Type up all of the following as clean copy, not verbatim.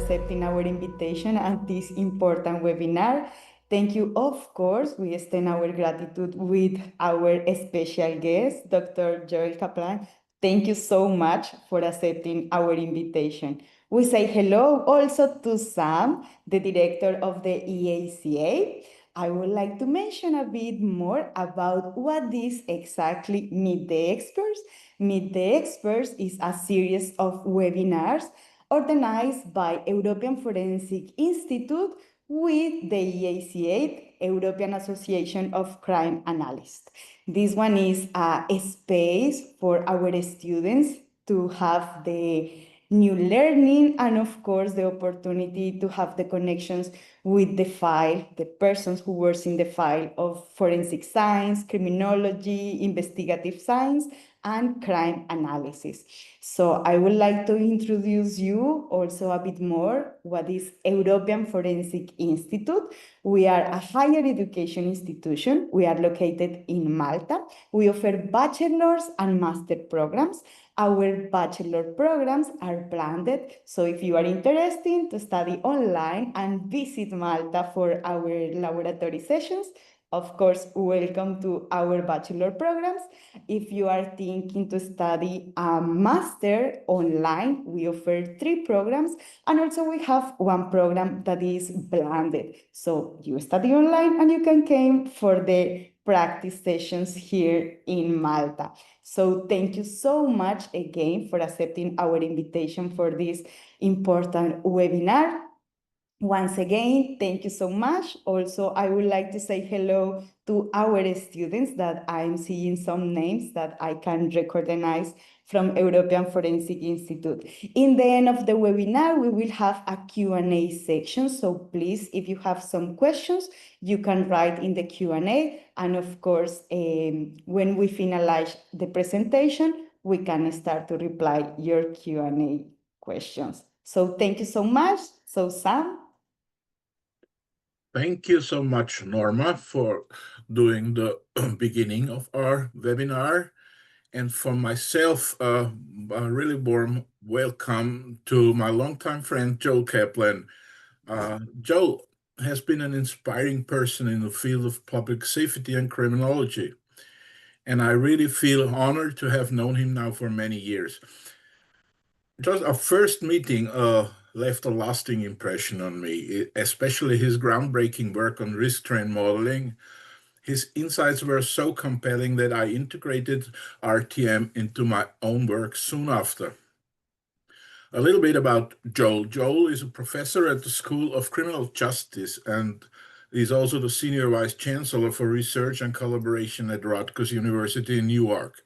accepting our invitation at this important webinar. Thank you, of course. We extend our gratitude with our special guest, Dr. Joel Caplan. Thank you so much for accepting our invitation. We say hello also to Sam, the director of the EACA. I would like to mention a bit more about what is exactly Meet the Experts. Meet the Experts is a series of webinars organized by European Forensic Institute with the EACA, European Association of Crime Analysts. This one is a space for our students to have the new learning and of course the opportunity to have the connections with the file, the persons who works in the file of forensic science, criminology, investigative science, and crime analysis. So I would like to introduce you also a bit more what is European Forensic Institute. We are a higher education institution. We are located in Malta. We offer bachelor's and master programs. Our bachelor programs are blended, so if you are interested to study online and visit Malta for our laboratory sessions, of course, welcome to our bachelor programs. If you are thinking to study a master online, we offer 3 programs, and also we have one program that is blended. So you study online and you can come for the practice sessions here in Malta. So thank you so much again for accepting our invitation for this important webinar. Once again, thank you so much. Also, I would like to say hello to our students that I'm seeing some names that I can recognize from European Forensic Institute. In the end of the webinar, we will have a Q&A section. So please, if you have some questions, you can write in the Q&A. And of course, when we finalize the presentation, we can start to reply your Q&A questions. So thank you so much. So Sam. Thank you so much, Norma, for doing the beginning of our webinar. And for myself, a really warm welcome to my longtime friend, Joel Caplan. Joel has been an inspiring person in the field of public safety and criminology. And I really feel honored to have known him now for many years. Just our first meeting left a lasting impression on me, especially his groundbreaking work on risk train modeling. His insights were so compelling that I integrated RTM into my own work soon after. A little bit about Joel. Joel is a professor at the School of Criminal Justice and is also the Senior Vice Chancellor for Research and Collaboration at Rutgers University in Newark.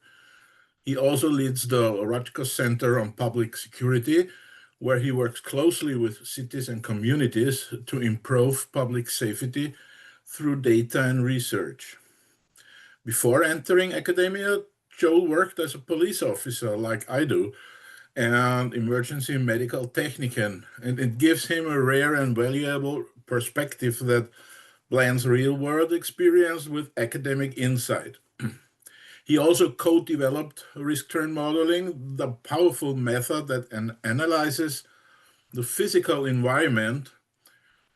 He also leads the Rutgers Center on Public Security, where he works closely with cities and communities to improve public safety through data and research. Before entering academia, Joel worked as a police officer like I do, and emergency medical technician, and it gives him a rare and valuable perspective that blends real-world experience with academic insight. He also co-developed risk train modeling, the powerful method that analyzes the physical environment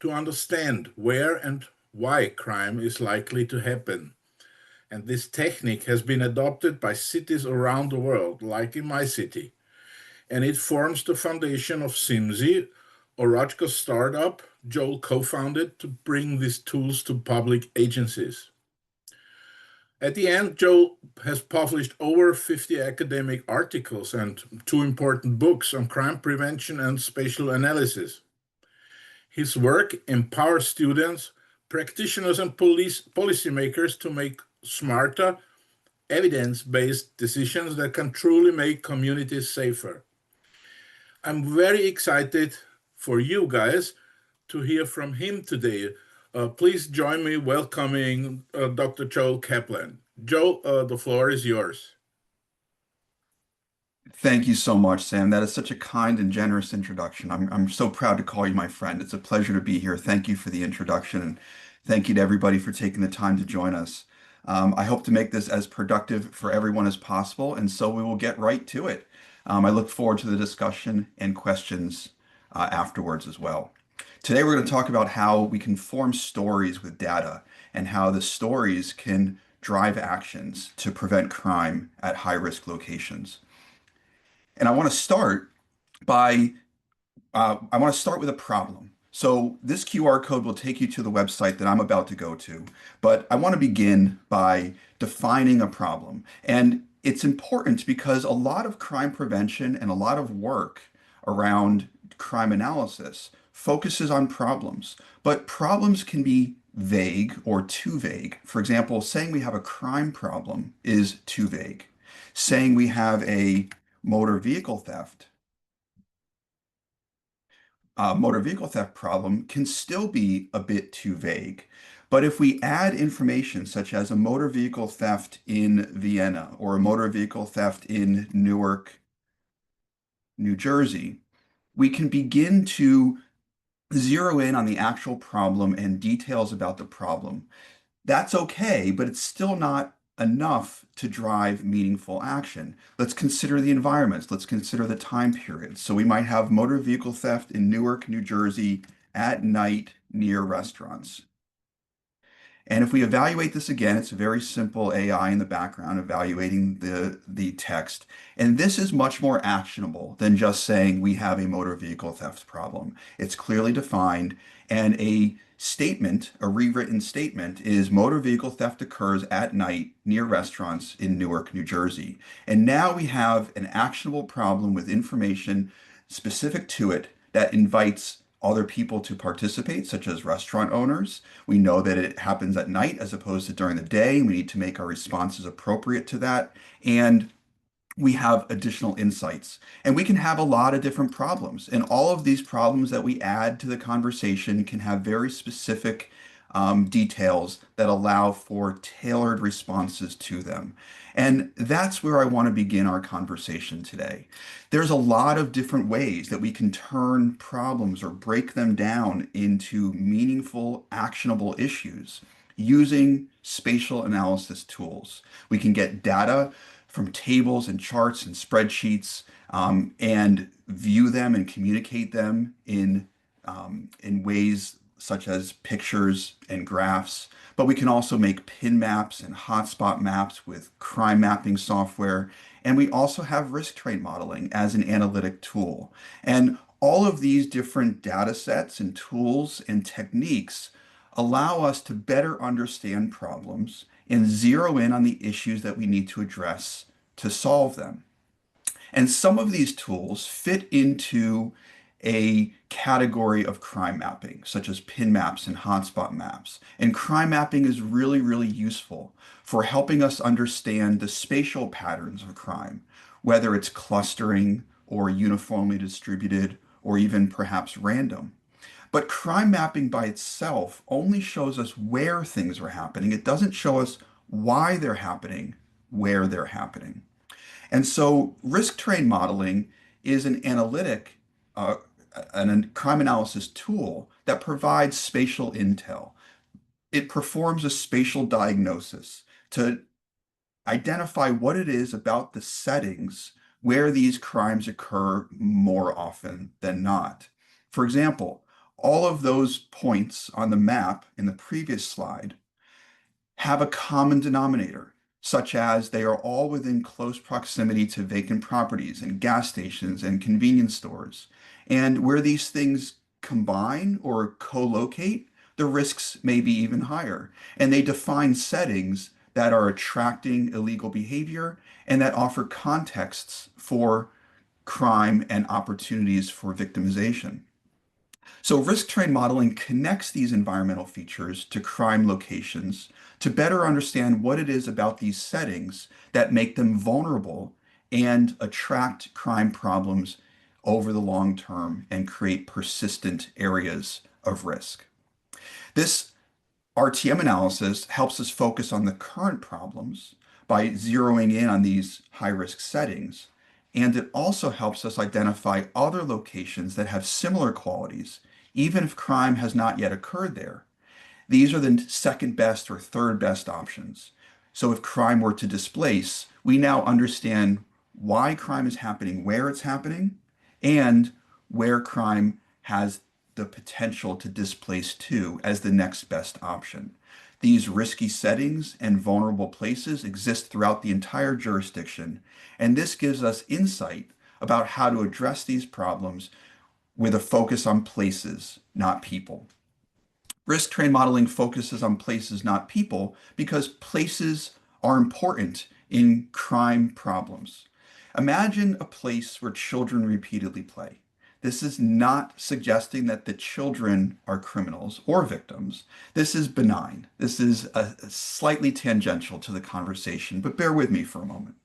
to understand where and why crime is likely to happen. And this technique has been adopted by cities around the world, like in my city. And it forms the foundation of SIMSI, a Rutgers startup Joel co-founded to bring these tools to public agencies. At the end, Joel has published over 50 academic articles and 2 important books on crime prevention and spatial analysis. His work empowers students, practitioners, and policymakers to make smarter, evidence-based decisions that can truly make communities safer. I'm very excited for you guys to hear from him today. Please join me welcoming Dr. Joel Caplan. Joel, the floor is yours. Thank you so much, Sam. That is such a kind and generous introduction. I'm so proud to call you my friend. It's a pleasure to be here. Thank you for the introduction, and thank you to everybody for taking the time to join us. I hope to make this as productive for everyone as possible, and so we will get right to it. I look forward to the discussion and questions afterwards as well. Today, we're going to talk about how we can form stories with data and how the stories can drive actions to prevent crime at high-risk locations. And by I want to start with a problem. So this QR code will take you to the website that I'm about to go to, but I want to begin by defining a problem. And it's important because a lot of crime prevention and a lot of work around crime analysis focuses on problems, but problems can be vague or too vague. For example, saying we have a crime problem is too vague. Saying we have a motor vehicle theft motor vehicle theft problem can still be a bit too vague. But if we add information such as a motor vehicle theft in Vienna or a motor vehicle theft in Newark, New Jersey, we can begin to zero in on the actual problem and details about the problem. That's okay, but it's still not enough to drive meaningful action. Let's consider the environments. Let's consider the time periods. So we might have motor vehicle theft in Newark, New Jersey at night near restaurants. And if we evaluate this again, it's a very simple AI in the background evaluating the text. And this is much more actionable than just saying we have a motor vehicle theft problem. It's clearly defined, and a statement, a rewritten statement, is motor vehicle theft occurs at night near restaurants in Newark, New Jersey. And now we have an actionable problem with information specific to it that invites other people to participate, such as restaurant owners. We know that it happens at night as opposed to during the day. We need to make our responses appropriate to that. And we have additional insights. And we can have a lot of different problems. And all of these problems that we add to the conversation can have very specific details that allow for tailored responses to them. And that's where I want to begin our conversation today. There's a lot of different ways that we can turn problems or break them down into meaningful, actionable issues using spatial analysis tools. We can get data from tables and charts and spreadsheets and view them and communicate them in ways such as pictures and graphs. But we can also make pin maps and hotspot maps with crime mapping software. And we also have risk trade modeling as an analytic tool. And all of these different data sets and tools and techniques allow us to better understand problems and zero in on the issues that we need to address to solve them. And some of these tools fit into a category of crime mapping, such as pin maps and hotspot maps. And crime mapping is really, really useful for helping us understand the spatial patterns of crime, whether it's clustering or uniformly distributed or even perhaps random. But crime mapping by itself only shows us where things are happening. It doesn't show us why they're happening, where they're happening. And so risk trade modeling is an analytic, a crime analysis tool that provides spatial intel. It performs a spatial diagnosis to identify what it is about the settings where these crimes occur more often than not. For example, all of those points on the map in the previous slide have a common denominator, such as they are all within close proximity to vacant properties and gas stations and convenience stores. And where these things combine or co-locate, the risks may be even higher. And they define settings that are attracting illegal behavior and that offer contexts for crime and opportunities for victimization. So risk train modeling connects these environmental features to crime locations to better understand what it is about these settings that make them vulnerable and attract crime problems over the long term and create persistent areas of risk. This RTM analysis helps us focus on the current problems by zeroing in on these high-risk settings. And it also helps us identify other locations that have similar qualities, even if crime has not yet occurred there. These are the second best or third best options. So if crime were to displace, we now understand why crime is happening, where it's happening, and where crime has the potential to displace 2 as the next best option. These risky settings and vulnerable places exist throughout the entire jurisdiction, and this gives us insight about how to address these problems with a focus on places, not people. Risk train modeling focuses on places, not people, because places are important in crime problems. Imagine a place where children repeatedly play. This is not suggesting that the children are criminals or victims. This is benign. This is slightly tangential to the conversation, but bear with me for a moment.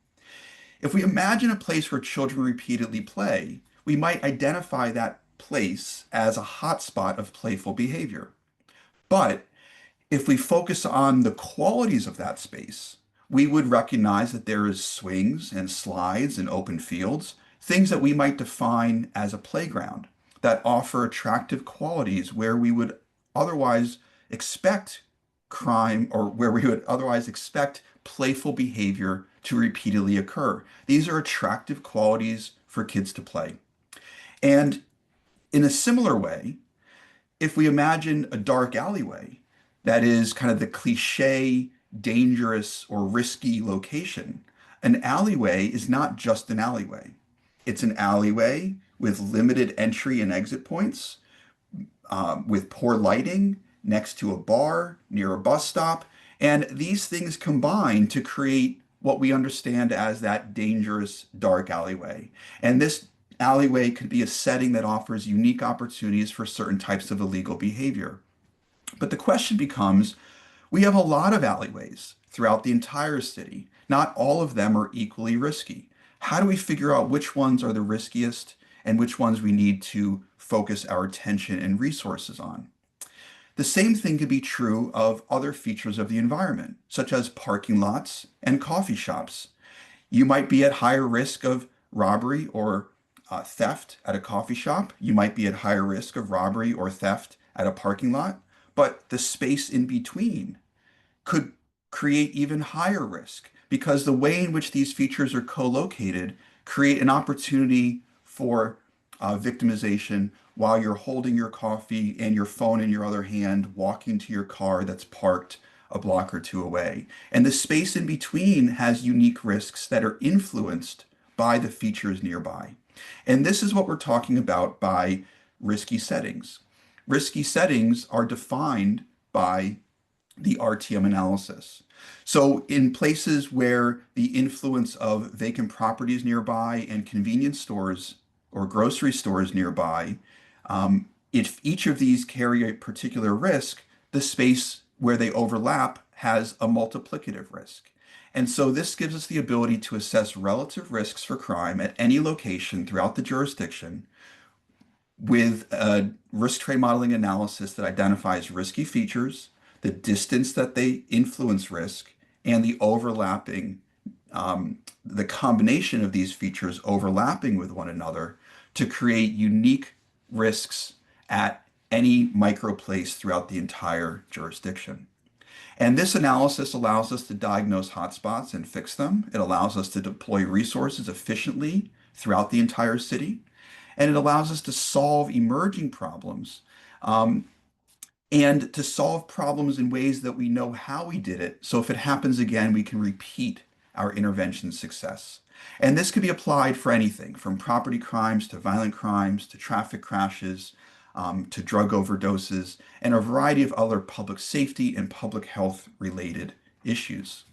If we imagine a place where children repeatedly play, we might identify that place as a hotspot of playful behavior. But if we focus on the qualities of that space, we would recognize that there is swings and slides and open fields, things that we might define as a playground that offer attractive qualities where we would otherwise expect crime or where we would otherwise expect playful behavior to repeatedly occur. These are attractive qualities for kids to play. And in a similar way, if we imagine a dark alleyway that is kind of the cliche, dangerous, or risky location, an alleyway is not just an alleyway. It's an alleyway with limited entry and exit points, with poor lighting, next to a bar, near a bus stop. And these things combine to create what we understand as that dangerous dark alleyway. And this alleyway could be a setting that offers unique opportunities for certain types of illegal behavior. But the question becomes, we have a lot of alleyways throughout the entire city. Not all of them are equally risky. How do we figure out which ones are the riskiest and which ones we need to focus our attention and resources on? The same thing could be true of other features of the environment, such as parking lots and coffee shops. You might be at higher risk of robbery or theft at a coffee shop. You might be at higher risk of robbery or theft at a parking lot, but the space in between could create even higher risk because the way in which these features are co-located create an opportunity for victimization while you're holding your coffee and your phone in your other hand, walking to your car that's parked a block or two away. And the space in between has unique risks that are influenced by the features nearby. And this is what we're talking about by risky settings. Risky settings are defined by the RTM analysis. So in places where the influence of vacant properties nearby and convenience stores or grocery stores nearby, if each of these carry a particular risk, the space where they overlap has a multiplicative risk. And so this gives us the ability to assess relative risks for crime at any location throughout the jurisdiction with a risk trade modeling analysis that identifies risky features, the distance that they influence risk, and the overlapping, the combination of these features overlapping with one another to create unique risks at any microplace throughout the entire jurisdiction. And this analysis allows us to diagnose hotspots and fix them. It allows us to deploy resources efficiently throughout the entire city. And it allows us to solve emerging problems and to solve problems in ways that we know how we did it. So if it happens again, we can repeat our intervention success. And this could be applied for anything from property crimes to violent crimes to traffic crashes to drug overdoses and a variety of other public safety and public health related issues.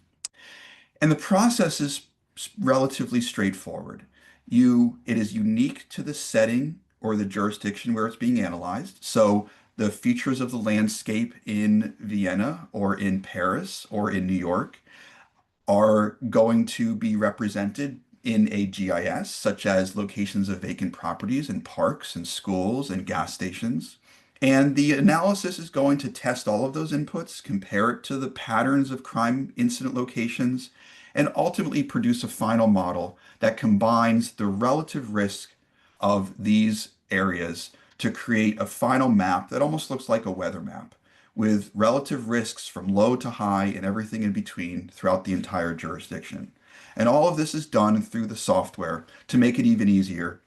And the process is relatively straightforward. It is unique to the setting or the jurisdiction where it's being analyzed. So the features of the landscape in Vienna or in Paris or in New York are going to be represented in a GIS, such as locations of vacant properties and parks and schools and gas stations. And the analysis is going to test all of those inputs, compare it to the patterns of crime incident locations, and ultimately produce a final model that combines the relative risk of these areas to create a final map that almost looks like a weather map with relative risks from low to high and everything in between throughout the entire jurisdiction. And all of this is done through the software to make it even easier.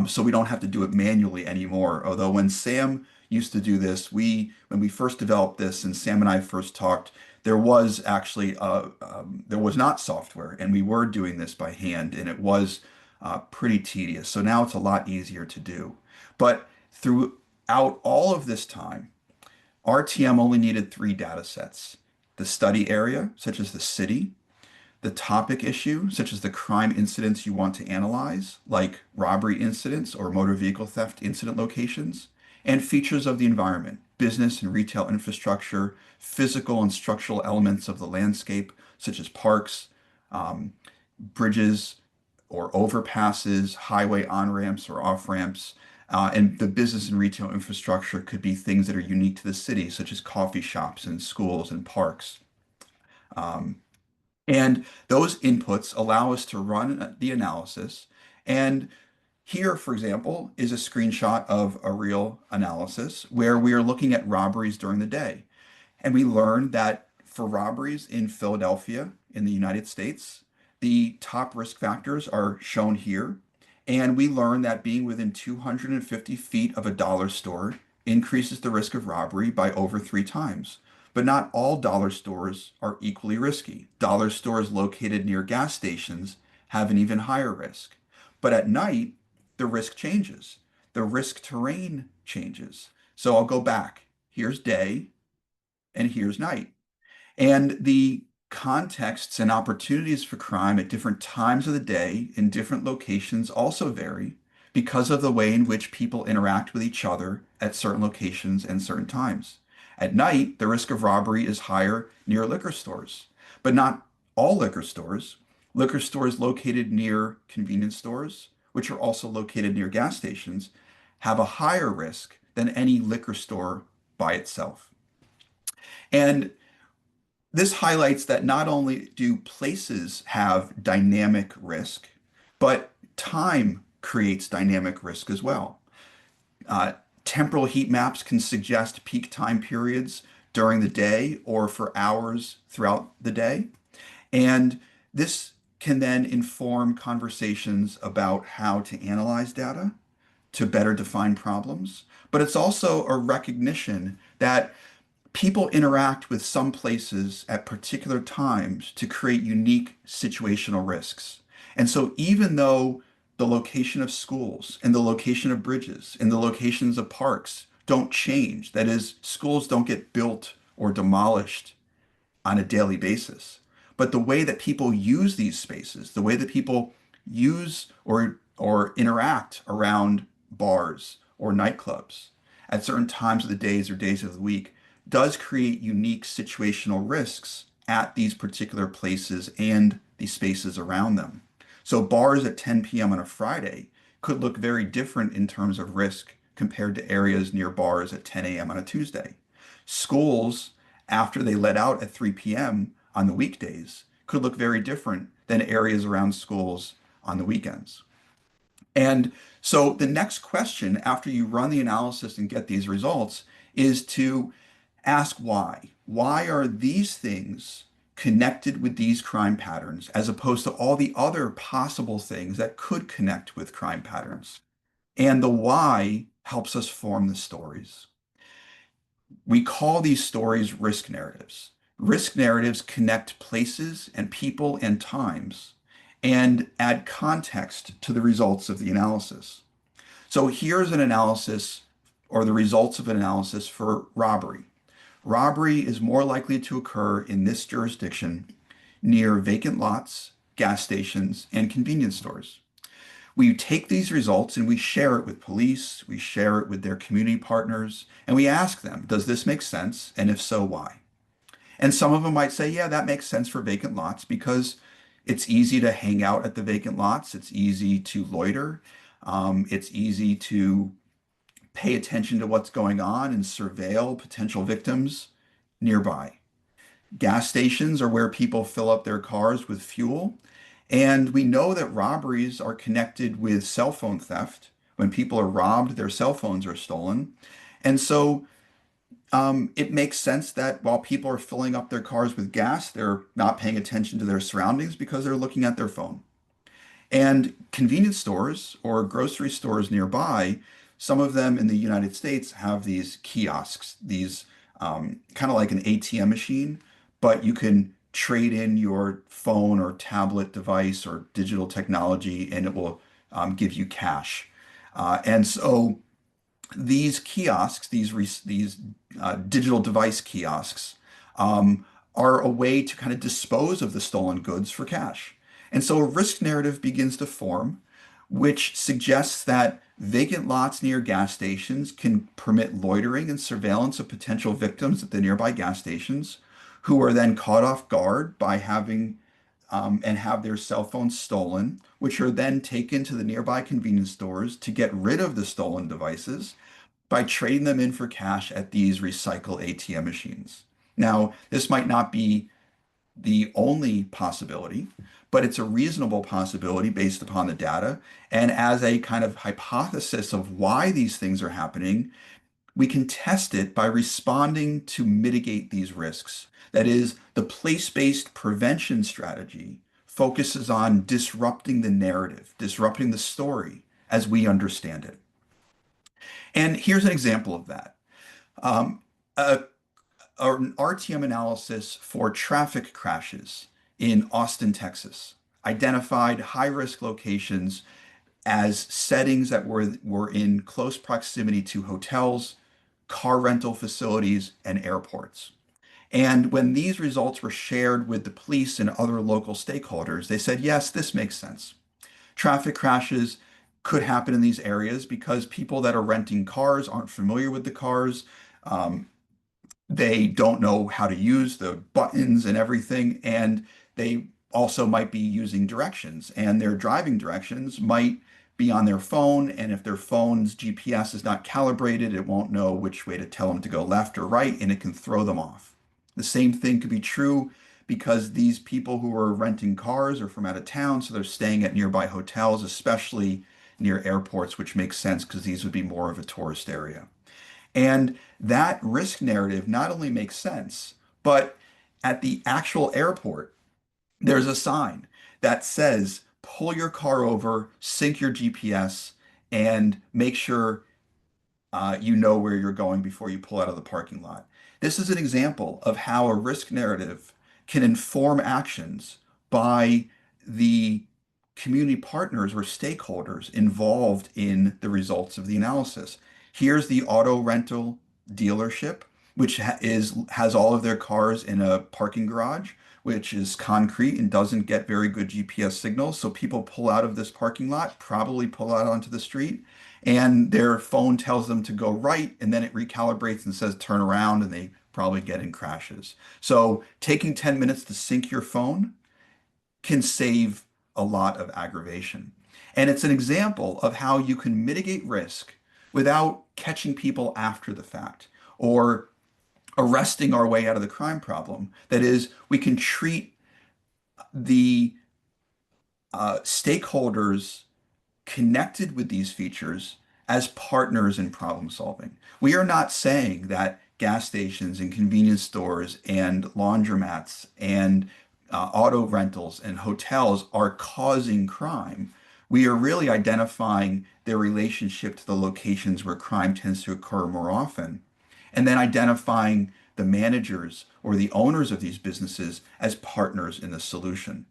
So we don't have to do it manually anymore. Although when Sam used to do this, when we first developed this and Sam and I first talked, there was actually there was not software, and we were doing this by hand, and it was pretty tedious. So now it's a lot easier to do. But throughout all of this time, RTM only needed three data sets: the study area, such as the city; the topic issue, such as the crime incidents you want to analyze, like robbery incidents or motor vehicle theft incident locations; and features of the environment, business and retail infrastructure, physical and structural elements of the landscape, such as parks, bridges or overpasses, highway on-ramps or off-ramps. And the business and retail infrastructure could be things that are unique to the city, such as coffee shops and schools and parks. Um, and those inputs allow us to run the analysis. And here, for example, is a screenshot of a real analysis where we are looking at robberies during the day. And we learned that for robberies in Philadelphia, in the United States, the top risk factors are shown here. And we learned that being within 250 feet of a dollar store increases the risk of robbery by over 3 times. But not all dollar stores are equally risky. Dollar stores located near gas stations have an even higher risk. But at night, the risk changes. The risk terrain changes. So I'll go back. Here's day, and here's night. And the contexts and opportunities for crime at different times of the day in different locations also vary because of the way in which people interact with each other at certain locations and certain times. At night, the risk of robbery is higher near liquor stores, but not all liquor stores. Liquor stores located near convenience stores, which are also located near gas stations, have a higher risk than any liquor store by itself. And this highlights that not only do places have dynamic risk, but time creates dynamic risk as well. Uh, Temporal heat maps can suggest peak time periods during the day or for hours throughout the day. And this can then inform conversations about how to analyze data to better define problems. But it's also a recognition that people interact with some places at particular times to create unique situational risks. And so even though the location of schools and the location of bridges and the locations of parks don't change, that is, schools don't get built or demolished on a daily basis. But the way that people use these spaces, the way that people use or interact around bars or nightclubs at certain times of the days or days of the week does create unique situational risks at these particular places and the spaces around them. So bars at 10 p.m. on a Friday could look very different in terms of risk compared to areas near bars at 10 a.m. on a Tuesday. Schools, after they let out at 3 p.m. on the weekdays, could look very different than areas around schools on the weekends. And so the next question after you run the analysis and get these results is to ask why. Why are these things connected with these crime patterns as opposed to all the other possible things that could connect with crime patterns? And the why helps us form the stories. We call these stories risk narratives. Risk narratives connect places and people and times and add context to the results of the analysis. So here's an analysis or the results of an analysis for robbery. Robbery is more likely to occur in this jurisdiction near vacant lots, gas stations, and convenience stores. We take these results and we share it with police, we share it with their community partners, and we ask them, does this make sense? And if so, why? And some of them might say, yeah, that makes sense for vacant lots because it's easy to hang out at the vacant lots. It's easy to loiter. It's easy to pay attention to what's going on and surveil potential victims nearby. Gas stations are where people fill up their cars with fuel. And we know that robberies are connected with cell phone theft. When people are robbed, their cell phones are stolen. And so it makes sense that while people are filling up their cars with gas, they're not paying attention to their surroundings because they're looking at their phone. And convenience stores or grocery stores nearby, some of them in the United States have these kiosks, these kind of like an ATM machine, but you can trade in your phone or tablet device or digital technology and it will give you cash. And so these kiosks, these digital device kiosks, um, are a way to kind of dispose of the stolen goods for cash. And so a risk narrative begins to form, which suggests that vacant lots near gas stations can permit loitering and surveillance of potential victims at the nearby gas stations, who are then caught off guard by having and have their cell phones stolen, which are then taken to the nearby convenience stores to get rid of the stolen devices by trading them in for cash at these recycle ATM machines. Now, this might not be the only possibility, but it's a reasonable possibility based upon the data. And as a kind of hypothesis of why these things are happening, we can test it by responding to mitigate these risks. That is, the place-based prevention strategy focuses on disrupting the narrative, disrupting the story as we understand it. And here's an example of that. Um, a, an RTM analysis for traffic crashes in Austin, Texas, identified high-risk locations as settings that were in close proximity to hotels, car rental facilities, and airports. And when these results were shared with the police and other local stakeholders, they said, yes, this makes sense. Traffic crashes could happen in these areas because people that are renting cars aren't familiar with the cars. Um, they don't know how to use the buttons and everything, and they also might be using directions, and their driving directions might be on their phone, and if their phone's GPS is not calibrated, it won't know which way to tell them to go left or right, and it can throw them off. The same thing could be true because these people who are renting cars are from out of town, so they're staying at nearby hotels, especially near airports, which makes sense because these would be more of a tourist area. And that risk narrative not only makes sense, but at the actual airport, there's a sign that says, pull your car over, sync your GPS, and make sure you know where you're going before you pull out of the parking lot. This is an example of how a risk narrative can inform actions by the community partners or stakeholders involved in the results of the analysis. Here's the auto rental dealership, which has all of their cars in a parking garage, which is concrete and doesn't get very good GPS signals. So people pull out of this parking lot, probably pull out onto the street, and their phone tells them to go right, and then it recalibrates and says turn around, and they probably get in crashes. So taking 10 minutes to sync your phone can save a lot of aggravation. And it's an example of how you can mitigate risk without catching people after the fact or arresting our way out of the crime problem. That is, we can treat the stakeholders connected with these features as partners in problem solving. We are not saying that gas stations and convenience stores and laundromats and auto rentals and hotels are causing crime. We are really identifying their relationship to the locations where crime tends to occur more often, and then identifying the managers or the owners of these businesses as partners in the solution.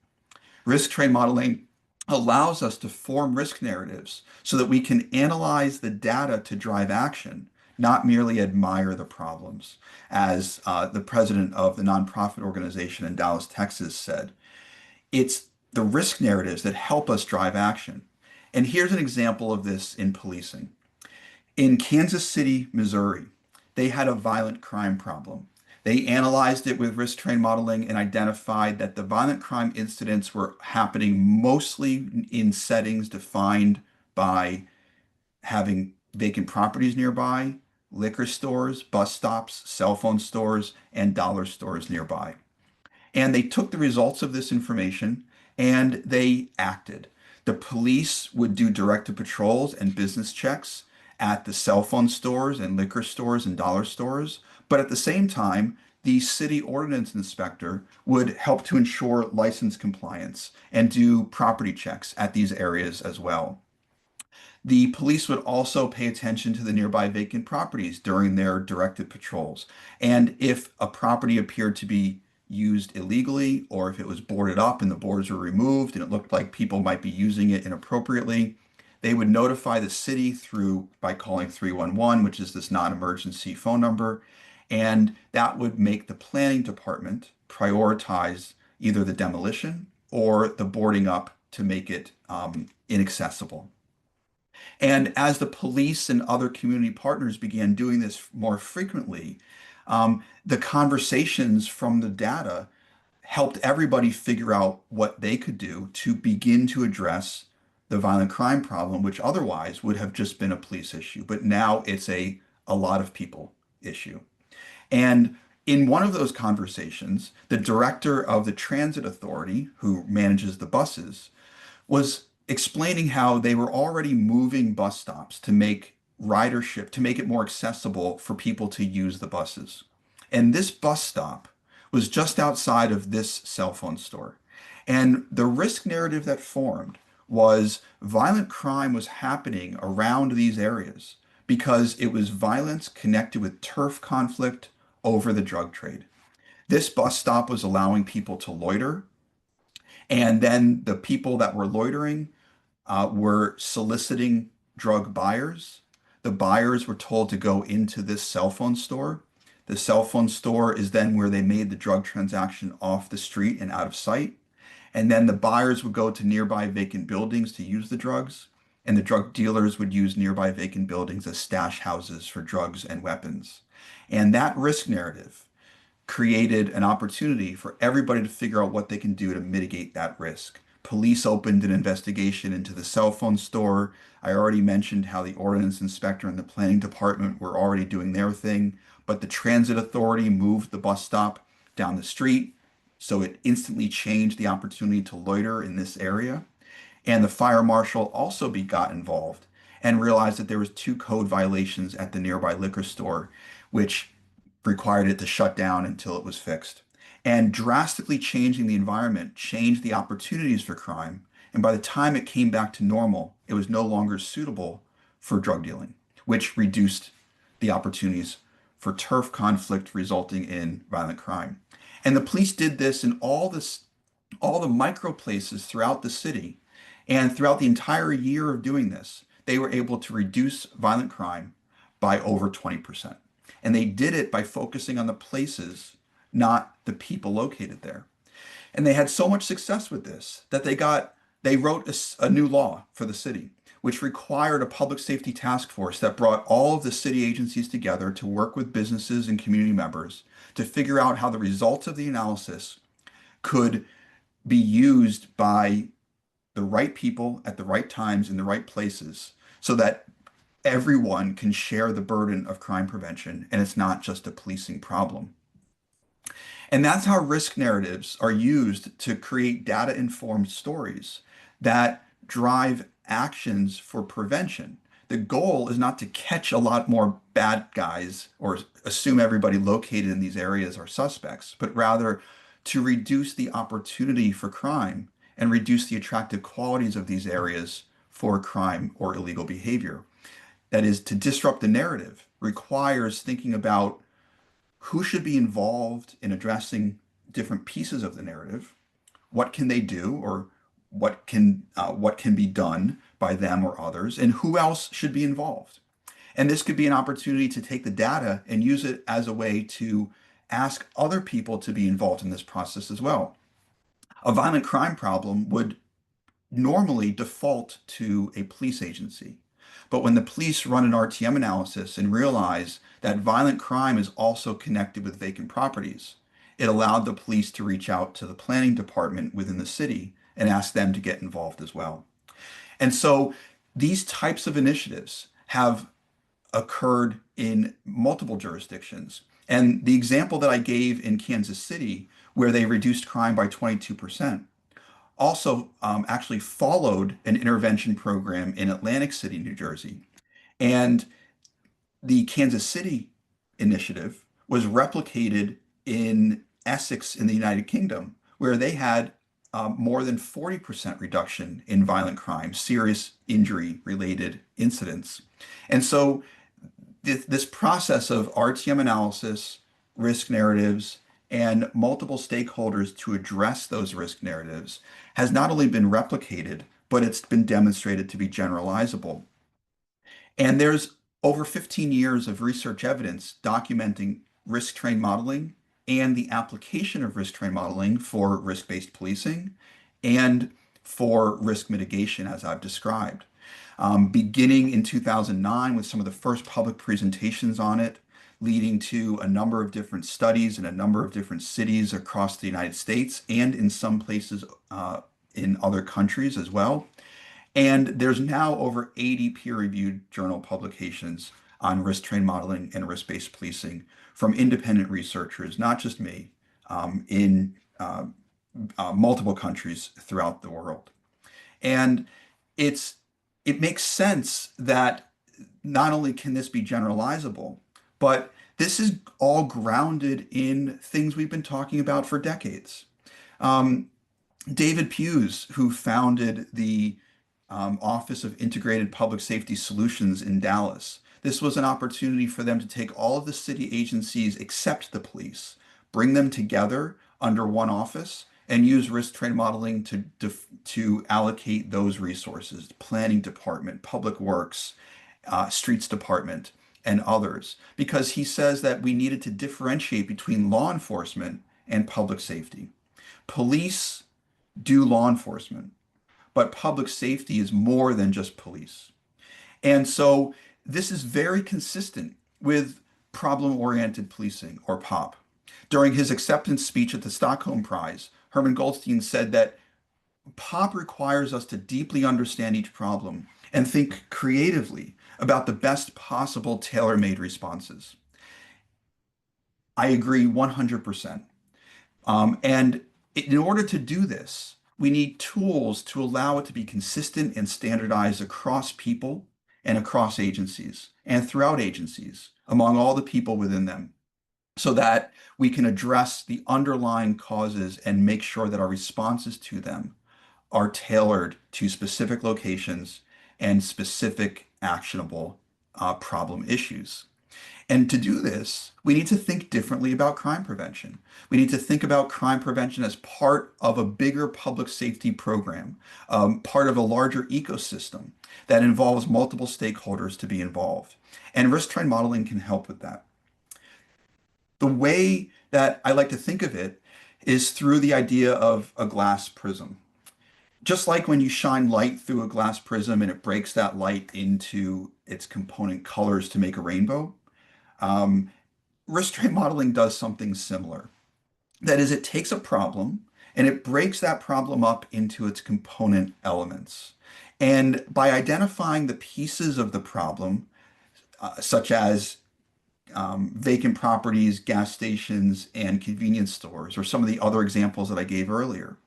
Risk trade modeling allows us to form risk narratives so that we can analyze the data to drive action, not merely admire the problems. As the president of the nonprofit organization in Dallas, Texas said, it's the risk narratives that help us drive action. And here's an example of this in policing. In Kansas City, Missouri, they had a violent crime problem. They analyzed it with risk train modeling and identified that the violent crime incidents were happening mostly in settings defined by having vacant properties nearby, liquor stores, bus stops, cell phone stores, and dollar stores nearby. And they took the results of this information and they acted. The police would do directed patrols and business checks at the cell phone stores and liquor stores and dollar stores. But at the same time, the city ordinance inspector would help to ensure license compliance and do property checks at these areas as well. The police would also pay attention to the nearby vacant properties during their directed patrols. And if a property appeared to be used illegally, or if it was boarded up and the boards were removed and it looked like people might be using it inappropriately, they would notify the city through by calling 311, which is this non-emergency phone number. And that would make the planning department prioritize either the demolition or the boarding up to make it inaccessible. And as the police and other community partners began doing this more frequently, the conversations from the data helped everybody figure out what they could do to begin to address the violent crime problem, which otherwise would have just been a police issue. But now it's a lot of people issue. And in one of those conversations, the director of the transit authority, who manages the buses, was explaining how they were already moving bus stops to make ridership, to make it more accessible for people to use the buses. And this bus stop was just outside of this cell phone store. And the risk narrative that formed was violent crime was happening around these areas because it was violence connected with turf conflict over the drug trade. This bus stop was allowing people to loiter, and then the people that were loitering were soliciting drug buyers. The buyers were told to go into this cell phone store. The cell phone store is then where they made the drug transaction off the street and out of sight. And then the buyers would go to nearby vacant buildings to use the drugs. And the drug dealers would use nearby vacant buildings as stash houses for drugs and weapons. And that risk narrative created an opportunity for everybody to figure out what they can do to mitigate that risk. Police opened an investigation into the cell phone store. I already mentioned how the ordinance inspector and the planning department were already doing their thing, but the transit authority moved the bus stop down the street, so it instantly changed the opportunity to loiter in this area. And the fire marshal also got involved and realized that there was two code violations at the nearby liquor store, which required it to shut down until it was fixed. And drastically changing the environment changed the opportunities for crime. And by the time it came back to normal, it was no longer suitable for drug dealing, which reduced the opportunities for turf conflict resulting in violent crime. And the police did this in all the micro places throughout the city. And throughout the entire year of doing this, they were able to reduce violent crime by over 20%. And they did it by focusing on the places, not the people located there. And they had so much success with this that they wrote a new law for the city, which required a public safety task force that brought all of the city agencies together to work with businesses and community members to figure out how the results of the analysis could be used by the right people at the right times in the right places so that everyone can share the burden of crime prevention and it's not just a policing problem. And that's how risk narratives are used to create data-informed stories that drive actions for prevention. The goal is not to catch a lot more bad guys or assume everybody located in these areas are suspects, but rather to reduce the opportunity for crime and reduce the attractive qualities of these areas for crime or illegal behavior. That is, to disrupt the narrative requires thinking about who should be involved in addressing different pieces of the narrative, what can they do, or what can be done by them or others, and who else should be involved. And this could be an opportunity to take the data and use it as a way to ask other people to be involved in this process as well. A violent crime problem would normally default to a police agency. But when the police run an RTM analysis and realize that violent crime is also connected with vacant properties, it allowed the police to reach out to the planning department within the city and ask them to get involved as well. And so these types of initiatives have occurred in multiple jurisdictions. And the example that I gave in Kansas City, where they reduced crime by 22%, also actually followed an intervention program in Atlantic City, New Jersey. And the Kansas City initiative was replicated in Essex in the United Kingdom, where they had more than 40% reduction in violent crime, serious injury related incidents. And so this process of RTM analysis, risk narratives, and multiple stakeholders to address those risk narratives has not only been replicated, but it's been demonstrated to be generalizable. And there's over 15 years of research evidence documenting risk train modeling and the application of risk train modeling for risk-based policing and for risk mitigation, as I've described. Beginning in 2009 with some of the first public presentations on it, leading to a number of different studies in a number of different cities across the United States and in some places in other countries as well. And there's now over 80 peer-reviewed journal publications on risk train modeling and risk-based policing from independent researchers, not just me, in multiple countries throughout the world. And it's it makes sense that not only can this be generalizable, but this is all grounded in things we've been talking about for decades. Um, David Hughes, who founded the Office of Integrated Public Safety Solutions in Dallas. This was an opportunity for them to take all of the city agencies except the police, bring them together under one office, and use risk train modeling to allocate those resources, planning department, public works, streets department, and others, because he says that we needed to differentiate between law enforcement and public safety. Police do law enforcement, but public safety is more than just police. And so this is very consistent with problem-oriented policing, or POP. During his acceptance speech at the Stockholm Prize, Herman Goldstein said that POP requires us to deeply understand each problem and think creatively about the best possible tailor-made responses. I agree 100%. And in order to do this, we need tools to allow it to be consistent and standardized across people and across agencies and throughout agencies, among all the people within them, so that we can address the underlying causes and make sure that our responses to them are tailored to specific locations and specific actionable problem issues. And to do this, we need to think differently about crime prevention. We need to think about crime prevention as part of a bigger public safety program, part of a larger ecosystem that involves multiple stakeholders to be involved. And risk train modeling can help with that. The way that I like to think of it is through the idea of a glass prism. Just like when you shine light through a glass prism and it breaks that light into its component colors to make a rainbow, um, risk train modeling does something similar. That is, it takes a problem and it breaks that problem up into its component elements. And by identifying the pieces of the problem, such as vacant properties, gas stations, and convenience stores, or some of the other examples that I gave earlier,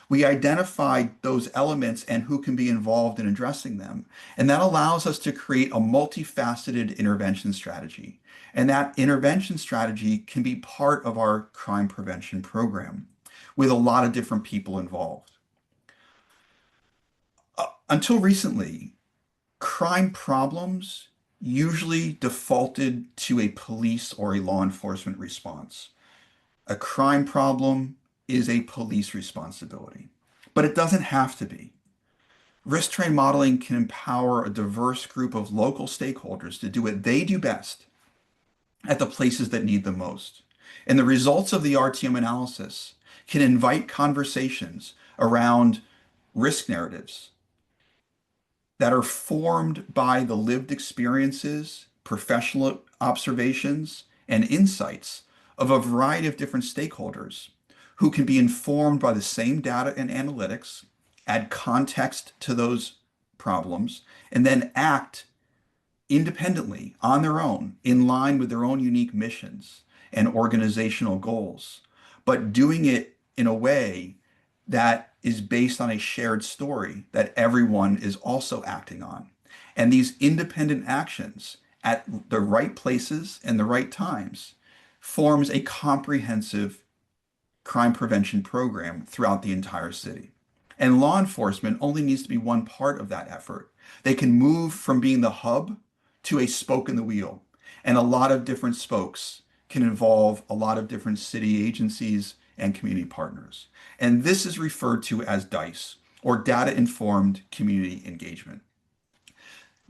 we identify those elements and who can be involved in addressing them. And that allows us to create a multifaceted intervention strategy. And that intervention strategy can be part of our crime prevention program with a lot of different people involved. Until recently, crime problems usually defaulted to a police or a law enforcement response. A crime problem is a police responsibility, but it doesn't have to be. Risk train modeling can empower a diverse group of local stakeholders to do what they do best at the places that need them most. And the results of the RTM analysis can invite conversations around risk narratives that are formed by the lived experiences, professional observations, and insights of a variety of different stakeholders who can be informed by the same data and analytics, add context to those problems, and then act independently on their own, in line with their own unique missions and organizational goals, but doing it in a way that is based on a shared story that everyone is also acting on. And these independent actions at the right places and the right times forms a comprehensive crime prevention program throughout the entire city. And law enforcement only needs to be one part of that effort. They can move from being the hub to a spoke in the wheel. And a lot of different spokes can involve a lot of different city agencies and community partners. And this is referred to as DICE, or Data Informed Community Engagement.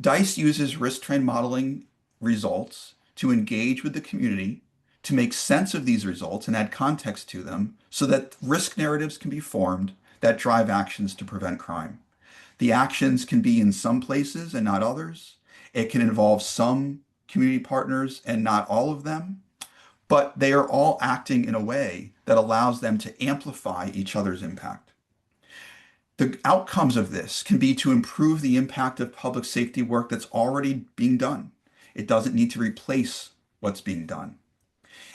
DICE uses risk trend modeling results to engage with the community, to make sense of these results and add context to them so that risk narratives can be formed that drive actions to prevent crime. The actions can be in some places and not others. It can involve some community partners and not all of them, but they are all acting in a way that allows them to amplify each other's impact. The outcomes of this can be to improve the impact of public safety work that's already being done. It doesn't need to replace what's being done.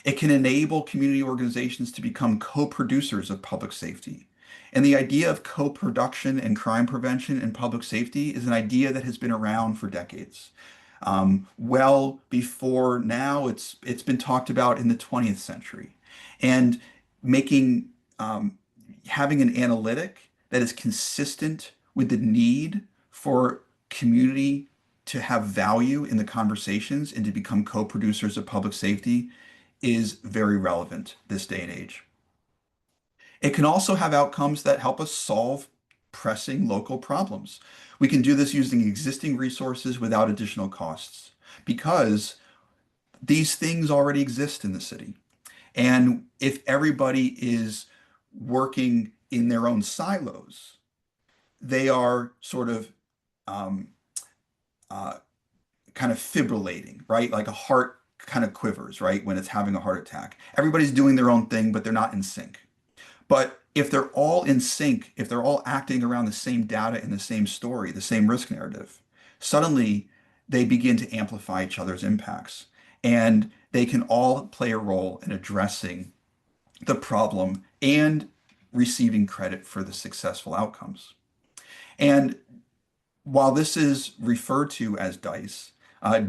It can enable community organizations to become co-producers of public safety. And the idea of co-production and crime prevention and public safety is an idea that has been around for decades. Well before now, it's been talked about in the 20th century. And making having an analytic that is consistent with the need for community to have value in the conversations and to become co-producers of public safety is very relevant this day and age. It can also have outcomes that help us solve pressing local problems. We can do this using existing resources without additional costs because these things already exist in the city. And if everybody is working in their own silos, they are sort of um, uh, kind of fibrillating, right? Like a heart kind of quivers, right? When it's having a heart attack. Everybody's doing their own thing, but they're not in sync. But if they're all in sync, if they're all acting around the same data and the same story, the same risk narrative, suddenly they begin to amplify each other's impacts. And they can all play a role in addressing the problem and receiving credit for the successful outcomes. And while this is referred to as DICE,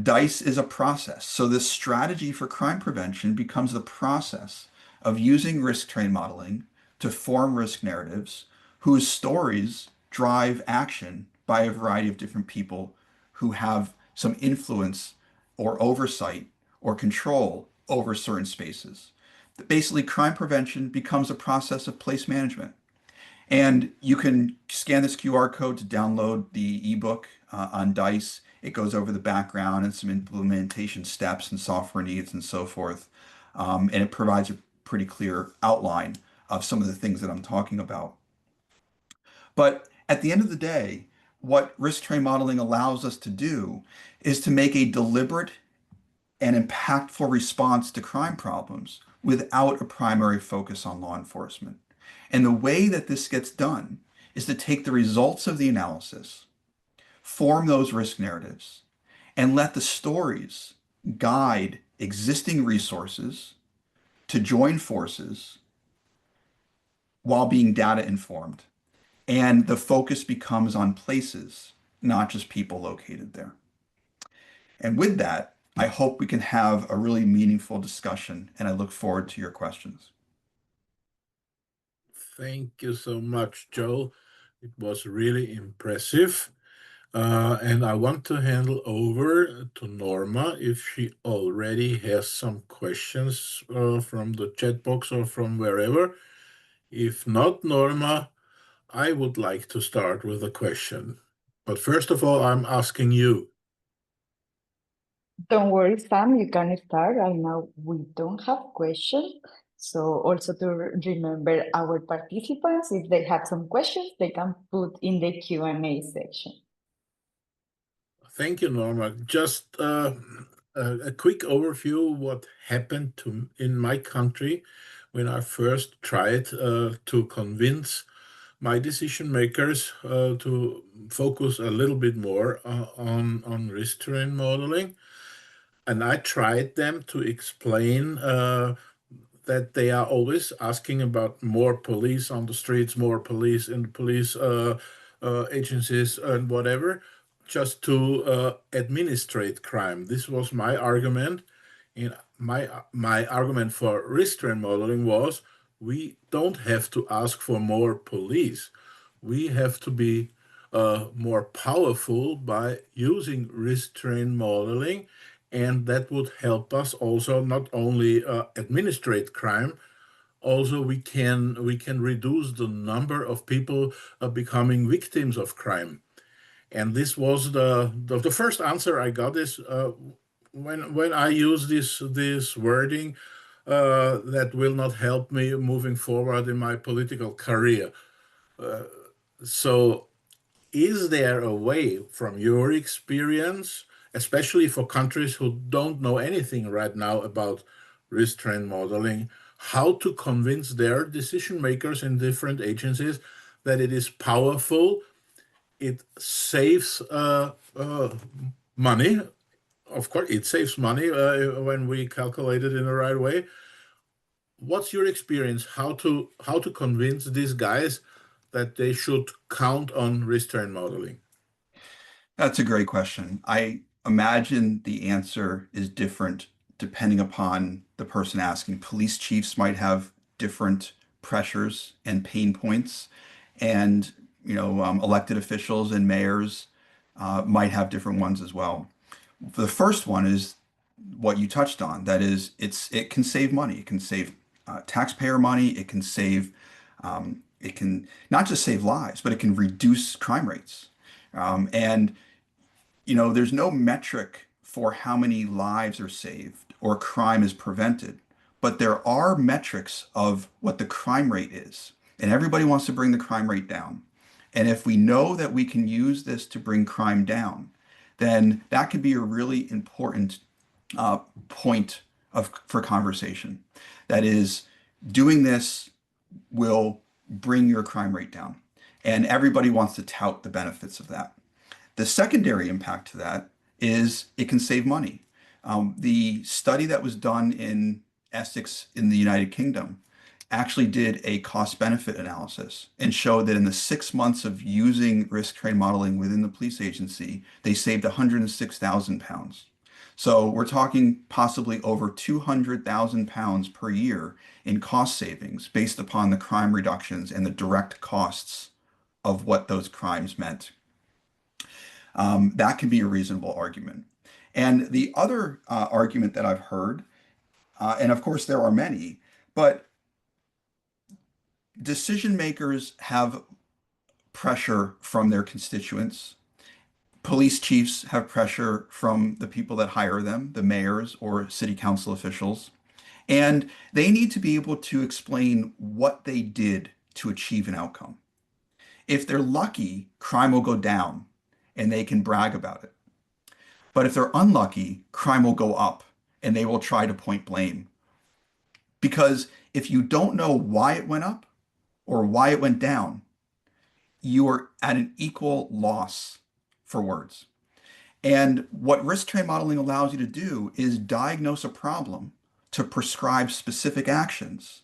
DICE is a process. So this strategy for crime prevention becomes the process of using risk train modeling to form risk narratives whose stories drive action by a variety of different people who have some influence or oversight or control over certain spaces. Basically, crime prevention becomes a process of place management. And you can scan this QR code to download the ebook on DICE. It goes over the background and some implementation steps and software needs and so forth. And it provides a pretty clear outline of some of the things that I'm talking about. But at the end of the day, what risk train modeling allows us to do is to make a deliberate and impactful response to crime problems without a primary focus on law enforcement. And the way that this gets done is to take the results of the analysis, form those risk narratives, and let the stories guide existing resources to join forces while being data informed. And the focus becomes on places, not just people located there. And with that, I hope we can have a really meaningful discussion, and I look forward to your questions. Thank you so much, Joe. It was really impressive. And I want to handle over to Norma if she already has some questions from the chat box or from wherever. If not, Norma, I would like to start with a question. But first of all, I'm asking you. Don't worry, Sam, you can start. Right now we don't have questions. So also to remember our participants, if they have some questions, they can put in the Q&A section. Thank you, Norma. Just a quick overview what happened in my country when I first tried to convince my decision makers to focus a little bit more on risk terrain modeling. And I tried them to explain that they are always asking about more police on the streets, more police in the police agencies and whatever, just to administrate crime. This was my argument. And my argument for risk-train modeling was we don't have to ask for more police. We have to be more powerful by using risk-train modeling, and that would help us also not only administrate crime, also we can reduce the number of people becoming victims of crime. And this was the first answer I got is when I use this wording that will not help me moving forward in my political career. So is there a way from your experience, especially for countries who don't know anything right now about risk trend modeling, how to convince their decision makers in different agencies that it is powerful, it saves money. Of course, it saves money when we calculate it in the right way. What's your experience? How to convince these guys that they should count on risk trend modeling? That's a great question. I imagine the answer is different depending upon the person asking. Police chiefs might have different pressures and pain points, and elected officials and mayors might have different ones as well. The first one is what you touched on. That is, it can save money. It can save taxpayer money. It can not just save lives, but it can reduce crime rates. And there's no metric for how many lives are saved or crime is prevented, but there are metrics of what the crime rate is. And everybody wants to bring the crime rate down. And if we know that we can use this to bring crime down, then that could be a really important point for conversation. That is, doing this will bring your crime rate down. And everybody wants to tout the benefits of that. The secondary impact to that is it can save money. The study that was done in Essex in the United Kingdom actually did a cost benefit analysis and showed that in the 6 months of using risk train modeling within the police agency, they saved £106,000. So we're talking possibly over £200,000 per year in cost savings based upon the crime reductions and the direct costs of what those crimes meant. That can be a reasonable argument. And the other argument that I've heard, and of course there are many, but decision makers have pressure from their constituents. Police chiefs have pressure from the people that hire them, the mayors or city council officials. And they need to be able to explain what they did to achieve an outcome. If they're lucky, crime will go down and they can brag about it. But if they're unlucky, crime will go up and they will try to point blame. Because if you don't know why it went up or why it went down, you are at an equal loss for words. And what risk trade modeling allows you to do is diagnose a problem to prescribe specific actions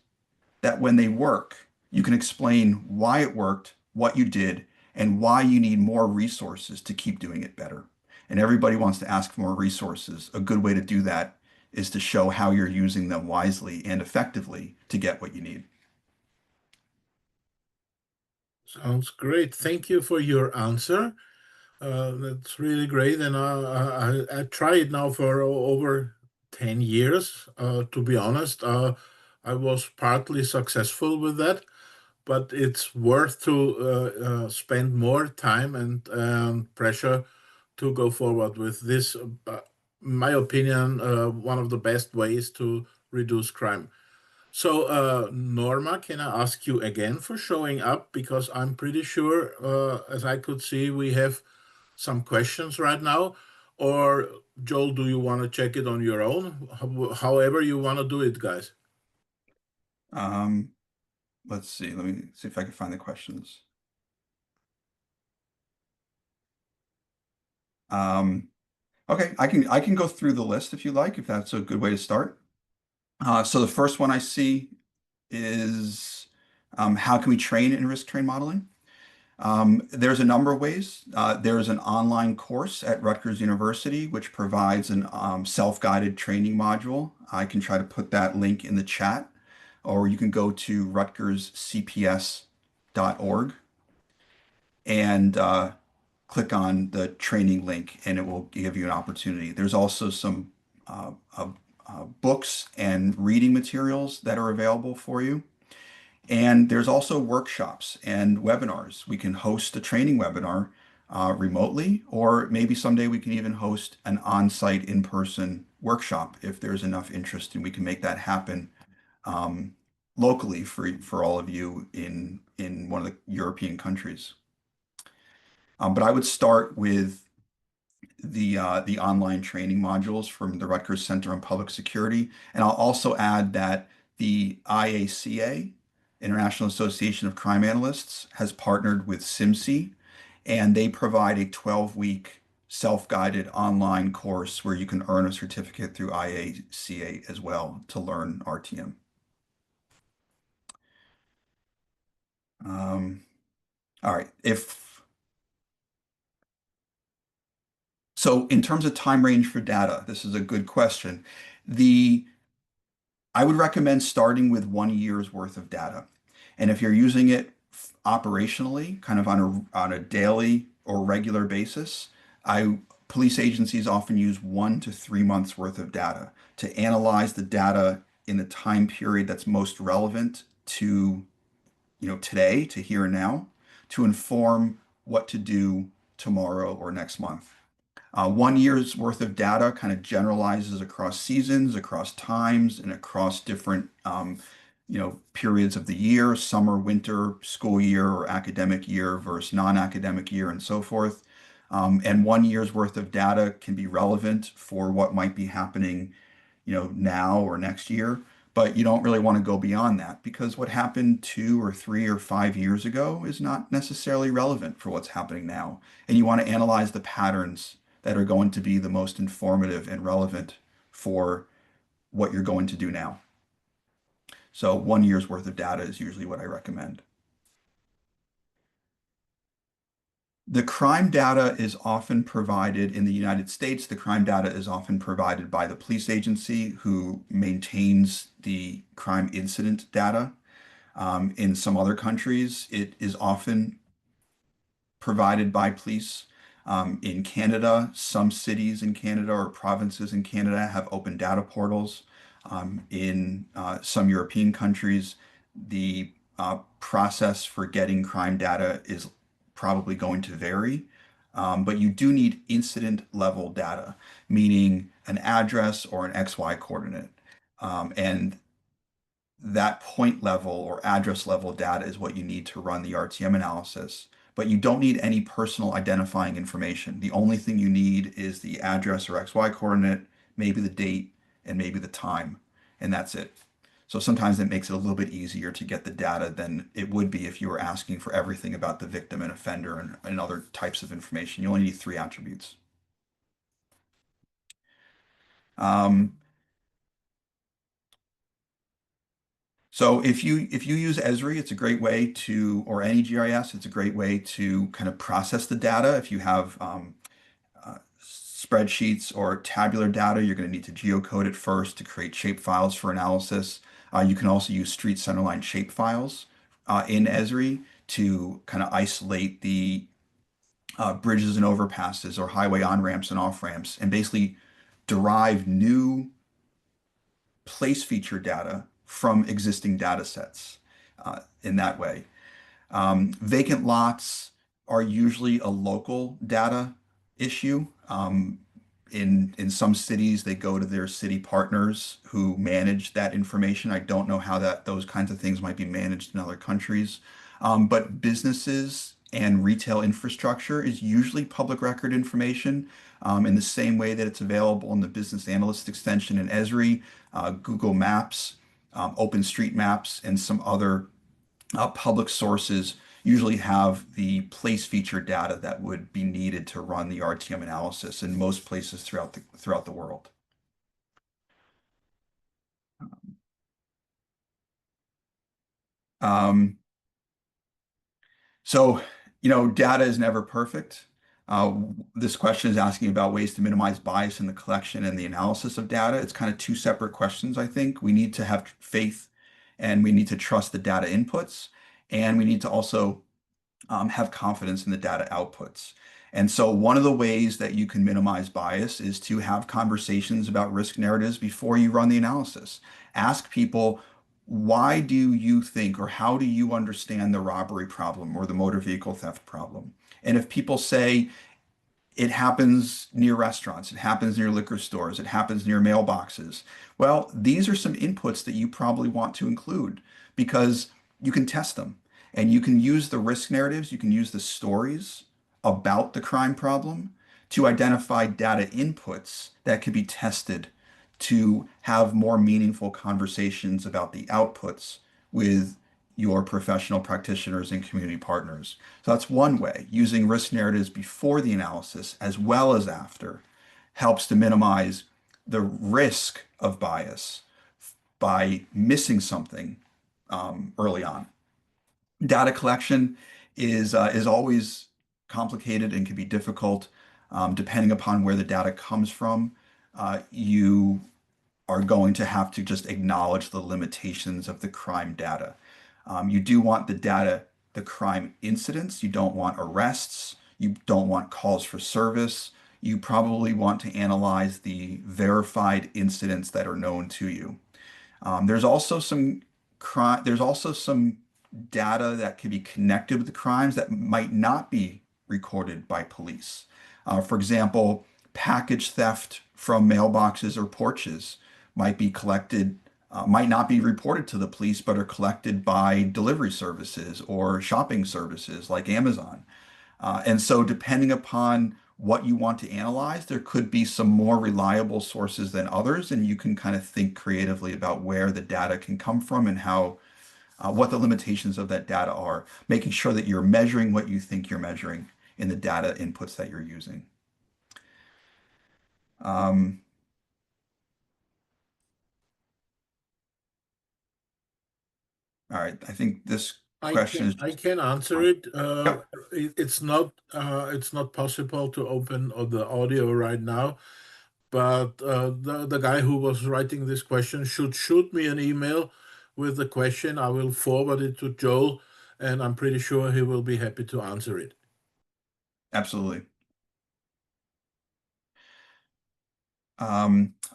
that when they work, you can explain why it worked, what you did, and why you need more resources to keep doing it better. And everybody wants to ask for more resources. A good way to do that is to show how you're using them wisely and effectively to get what you need. Sounds great. Thank you for your answer. That's really great. And I tried now for over 10 years. To be honest, I was partly successful with that, but it's worth to spend more time and pressure to go forward with this. My opinion, one of the best ways to reduce crime. So, Norma, can I ask you again for showing up? Because I'm pretty sure, as I could see, we have some questions right now. Or, Joel, do you want to check it on your own? However you want to do it, guys. Um, let's see. Let me see if I can find the questions. Um, okay, I can go through the list if you like, if that's a good way to start. So the first one I see is how can we train in risk train modeling? There's a number of ways. There's an online course at Rutgers University which provides an self-guided training module. I can try to put that link in the chat, or you can go to rutgerscps.org and click on the training link, and it will give you an opportunity. There's also some books and reading materials that are available for you. And there's also workshops and webinars. We can host a training webinar remotely, or maybe someday we can even host an on-site in-person workshop if there's enough interest, and we can make that happen locally for all of you in one of the European countries. But I would start with the online training modules from the Rutgers Center on Public Security. And I'll also add that the IACA, International Association of Crime Analysts, has partnered with SIMSI, and they provide a 12-week self-guided online course where you can earn a certificate through IACA as well to learn RTM. All right. So in terms of time range for data, this is a good question. I would recommend starting with 1 year's worth of data. And if you're using it operationally, kind of on a daily or regular basis, police agencies often use 1 to 3 months worth of data to analyze the data in the time period that's most relevant to, today, to here and now, to inform what to do tomorrow or next month. 1 year's worth of data kind of generalizes across seasons, across times, and across different, periods of the year, summer, winter, school year, or academic year versus non-academic year, and so forth. And 1 year's worth of data can be relevant for what might be happening now or next year. But you don't really want to go beyond that because what happened 2 or 3 or 5 years ago is not necessarily relevant for what's happening now. And you want to analyze the patterns that are going to be the most informative and relevant for what you're going to do now. So 1 year's worth of data is usually what I recommend. The crime data is often provided in the United States. The crime data is often provided by the police agency who maintains the crime incident data. In some other countries, it is often provided by police. In Canada, some cities in Canada or provinces in Canada have open data portals. In some European countries, the process for getting crime data is probably going to vary. But you do need incident level data, meaning an address or an XY coordinate. And that point level or address level data is what you need to run the RTM analysis. But you don't need any personal identifying information. The only thing you need is the address or XY coordinate, maybe the date, and maybe the time, and that's it. So sometimes it makes it a little bit easier to get the data than it would be if you were asking for everything about the victim and offender and other types of information. You only need 3 attributes. Um, So if you use Esri, it's a great way to, or any GIS, it's a great way to kind of process the data. If you have spreadsheets or tabular data, you're going to need to geocode it first to create shape files for analysis. You can also use street centerline shape files in Esri to kind of isolate the bridges and overpasses or highway on-ramps and off-ramps and basically derive new place feature data from existing data sets in that way. Vacant lots are usually a local data issue. In some cities, they go to their city partners who manage that information. I don't know how those kinds of things might be managed in other countries. But businesses and retail infrastructure is usually public record information in the same way that it's available in the business analyst extension in Esri, Google Maps, OpenStreetMaps, and some other public sources usually have the place feature data that would be needed to run the RTM analysis in most places throughout the world. Um, so Data is never perfect. This question is asking about ways to minimize bias in the collection and the analysis of data. It's kind of two separate questions, I think. We need to have faith and we need to trust the data inputs, and we need to also have confidence in the data outputs. And so, one of the ways that you can minimize bias is to have conversations about risk narratives before you run the analysis. Ask people, why do you think, or how do you understand the robbery problem or the motor vehicle theft problem? And if people say, it happens near restaurants, it happens near liquor stores, it happens near mailboxes. Well, these are some inputs that you probably want to include because you can test them and you can use the risk narratives, you can use the stories about the crime problem to identify data inputs that could be tested to have more meaningful conversations about the outputs with your professional practitioners and community partners. So that's one way. Using risk narratives before the analysis as well as after helps to minimize the risk of bias by missing something early on. Data collection is always complicated and can be difficult depending upon where the data comes from. You are going to have to just acknowledge the limitations of the crime data. You do want the data, the crime incidents. You don't want arrests. You don't want calls for service. You probably want to analyze the verified incidents that are known to you. There's also some there's also some data that can be connected with the crimes that might not be recorded by police. For example, package theft from mailboxes or porches might be collected, might not be reported to the police, but are collected by delivery services or shopping services like Amazon. And so, depending upon what you want to analyze, there could be some more reliable sources than others, and you can kind of think creatively about where the data can come from and how what the limitations of that data are, making sure that you're measuring what you think you're measuring in the data inputs that you're using. Um, all right, I think this question is I just, can answer it. yep, It's not possible to open the audio right now, but the guy who was writing this question should shoot me an email with the question. I will forward it to Joel, and I'm pretty sure he will be happy to answer it. absolutely.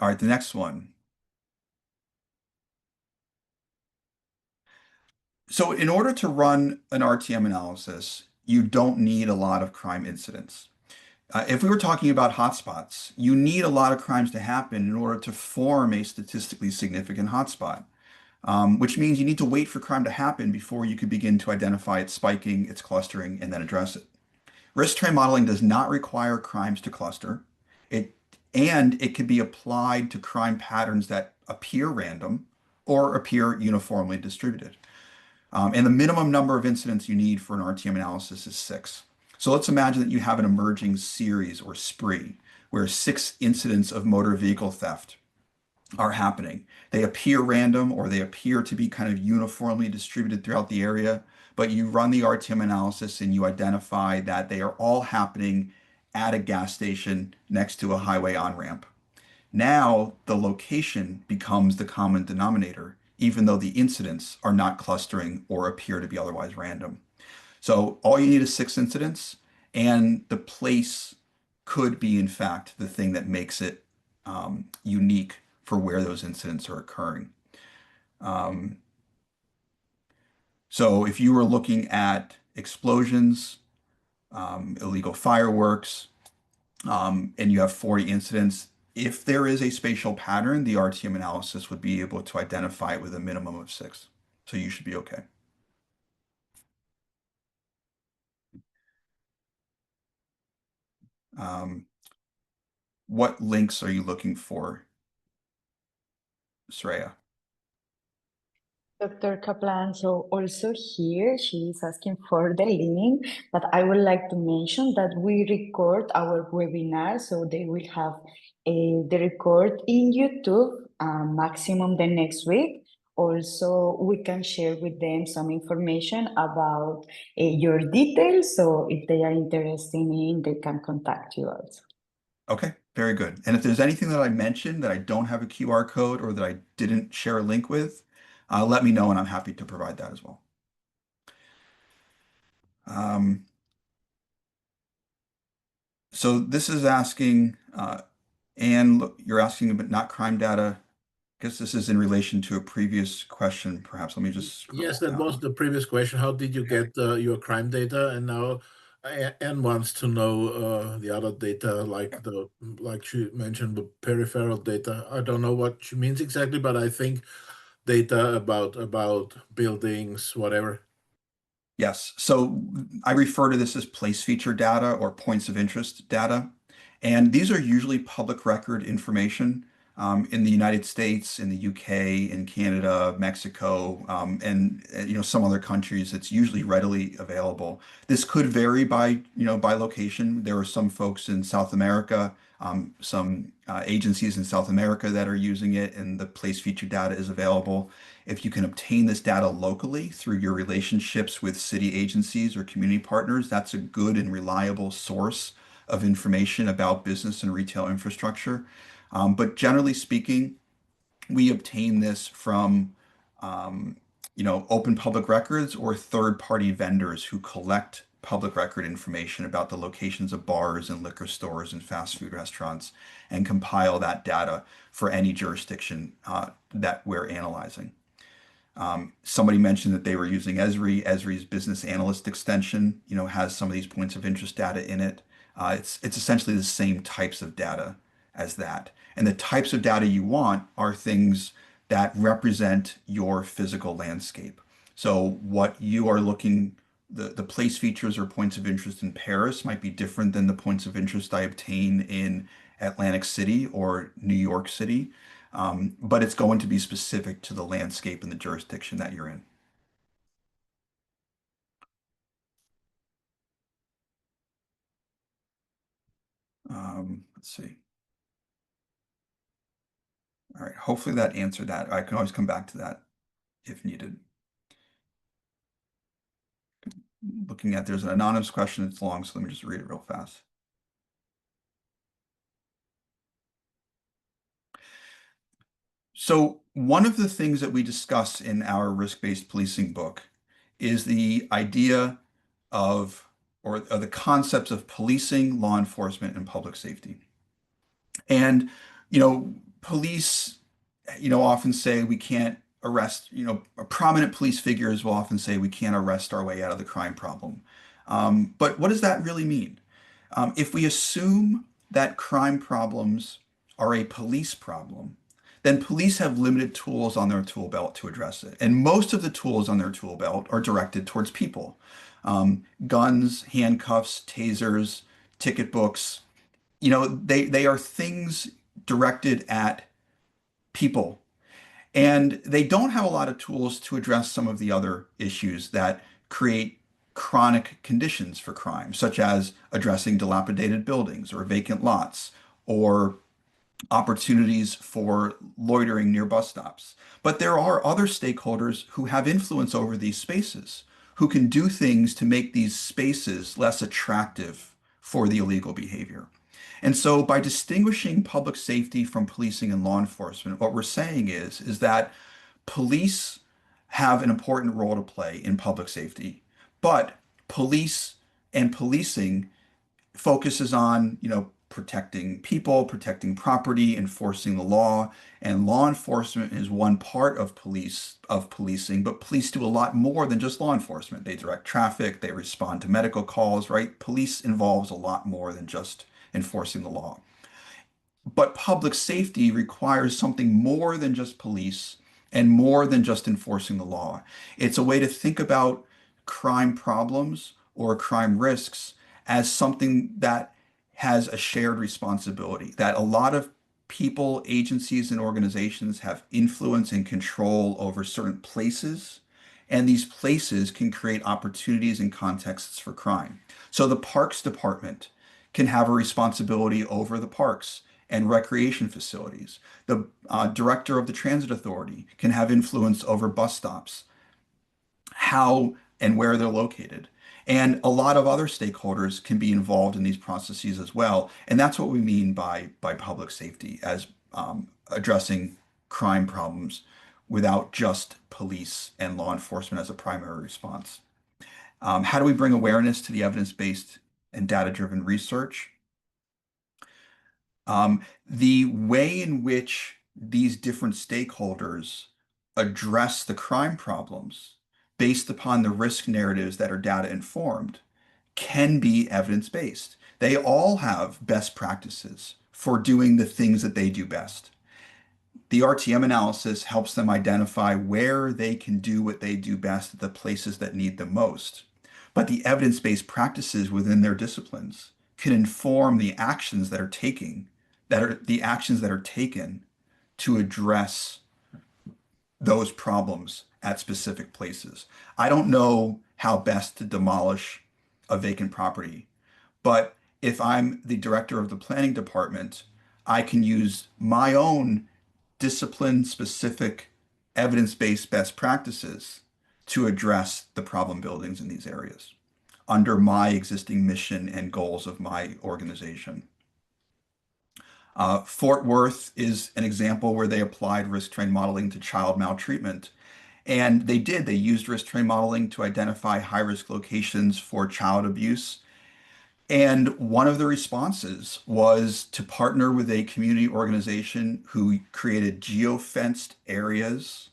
All right, the next one. So in order to run an RTM analysis, you don't need a lot of crime incidents. If we were talking about hotspots, you need a lot of crimes to happen in order to form a statistically significant hotspot, which means you need to wait for crime to happen before you could begin to identify its spiking, its clustering, and then address it. Risk trend modeling does not require crimes to cluster. It and it can be applied to crime patterns that appear random or appear uniformly distributed. And the minimum number of incidents you need for an RTM analysis is 6. So let's imagine that you have an emerging series or spree where 6 incidents of motor vehicle theft are happening. They appear random or they appear to be kind of uniformly distributed throughout the area, but you run the RTM analysis and you identify that they are all happening at a gas station next to a highway on-ramp. Now the location becomes the common denominator, even though the incidents are not clustering or appear to be otherwise random. So all you need is 6 incidents, and the place could be, in fact, the thing that makes it unique for where those incidents are occurring. Um, so if you were looking at explosions, illegal fireworks, and you have 40 incidents, if there is a spatial pattern, the RTM analysis would be able to identify it with a minimum of 6. So you should be okay. Um, what links are you looking for, Sreya? Dr. Kaplan, so also here she is asking for the link, but I would like to mention that we record our webinar, so they will have the record in YouTube maximum the next week. Also, we can share with them some information about your details. So if they are interested in, they can contact you also. Okay, very good. And if there's anything that I mentioned that I don't have a QR code or that I didn't share a link with, let me know and I'm happy to provide that as well. Um, so this is asking, Anne, look, you're asking about not crime data. I guess this is in relation to a previous question, perhaps. Let me just Yes, scroll that was down. the previous question. How did you get your crime data? And now Anne wants to know the other data, like she mentioned, the peripheral data. I don't know what she means exactly, but I think data about buildings, whatever. Yes. So I refer to this as place feature data or points of interest data. And these are usually public record information in the United States, in the UK, in Canada, Mexico, and some other countries. It's usually readily available. This could vary by location. There are some folks in South America, some agencies in South America that are using it, and the place feature data is available. If you can obtain this data locally through your relationships with city agencies or community partners, that's a good and reliable source of information about business and retail infrastructure. But generally speaking, we obtain this from open public records or third-party vendors who collect public record information about the locations of bars and liquor stores and fast food restaurants and compile that data for any jurisdiction that we're analyzing. Somebody mentioned that they were using Esri. Esri's business analyst extension, has some of these points of interest data in it. It's essentially the same types of data as that. And the types of data you want are things that represent your physical landscape. So what you are looking, the place features or points of interest in Paris might be different than the points of interest I obtain in Atlantic City or New York City. But it's going to be specific to the landscape and the jurisdiction that you're in. Let's see. All right. Hopefully that answered that. I can always come back to that if needed. Looking at, there's an anonymous question. It's long, so let me just read it real fast. So one of the things that we discuss in our risk-based policing book is the idea of, or the concepts of policing, law enforcement, and public safety. And, police, often say we can't arrest, prominent police figures will often say we can't arrest our way out of the crime problem. But what does that really mean? If we assume that crime problems are a police problem, then police have limited tools on their tool belt to address it. And most of the tools on their tool belt are directed towards people. Guns, handcuffs, tasers, ticket books, they are things directed at people. And they don't have a lot of tools to address some of the other issues that create chronic conditions for crime, such as addressing dilapidated buildings or vacant lots or opportunities for loitering near bus stops. But there are other stakeholders who have influence over these spaces, who can do things to make these spaces less attractive for the illegal behavior. And so by distinguishing public safety from policing and law enforcement, what we're saying is that police have an important role to play in public safety, but police and policing focuses on, protecting people, protecting property, enforcing the law, and law enforcement is one part of policing, but police do a lot more than just law enforcement. They direct traffic, they respond to medical calls, right? Police involves a lot more than just enforcing the law. But public safety requires something more than just police and more than just enforcing the law. It's a way to think about crime problems or crime risks as something that has a shared responsibility, that a lot of people, agencies, and organizations have influence and control over certain places, and these places can create opportunities and contexts for crime. So the Parks Department can have a responsibility over the parks and recreation facilities. The director of the transit authority can have influence over bus stops, how and where they're located. And a lot of other stakeholders can be involved in these processes as well. And that's what we mean by public safety, as addressing crime problems without just police and law enforcement as a primary response. How do we bring awareness to the evidence-based and data-driven research? The way in which these different stakeholders address the crime problems based upon the risk narratives that are data informed can be evidence-based. They all have best practices for doing the things that they do best. The RTM analysis helps them identify where they can do what they do best at the places that need them most. But the evidence-based practices within their disciplines can inform the actions that are the actions that are taken to address those problems at specific places. I don't know how best to demolish a vacant property, but if I'm the director of the planning department, I can use my own discipline specific evidence based best practices to address the problem buildings in these areas under my existing mission and goals of my organization. Fort Worth is an example where they applied risk train modeling to child maltreatment. And they did. They used risk train modeling to identify high risk locations for child abuse. And one of the responses was to partner with a community organization who created geofenced areas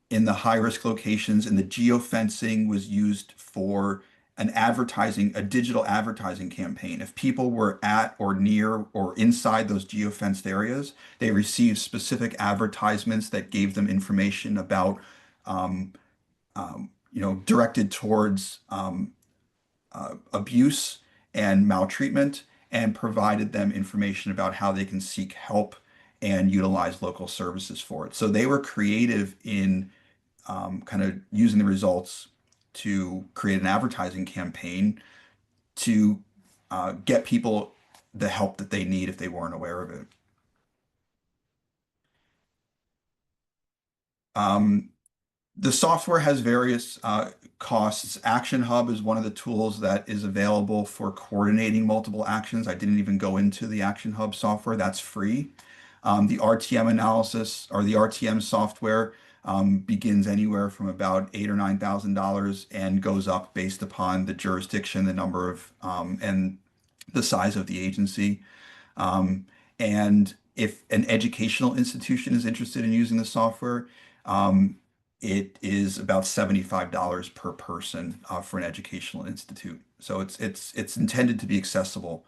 in the high risk locations. And the geofencing was used for a digital advertising campaign. If people were at or near or inside those geofenced areas, they received specific advertisements that gave them information about, um, directed towards abuse and maltreatment, and provided them information about how they can seek help and utilize local services for it. So they were creative in kind of using the results to create an advertising campaign to get people the help that they need if they weren't aware of it. Um, The software has various costs. Action Hub is one of the tools that is available for coordinating multiple actions. I didn't even go into the Action Hub software. That's free. The RTM analysis or the RTM software begins anywhere from about $8,000 or $9,000 and goes up based upon the jurisdiction, the number of and the size of the agency. Um, and if an educational institution is interested in using the software, um, it is about $75 per person for an educational institute. So it's intended to be accessible.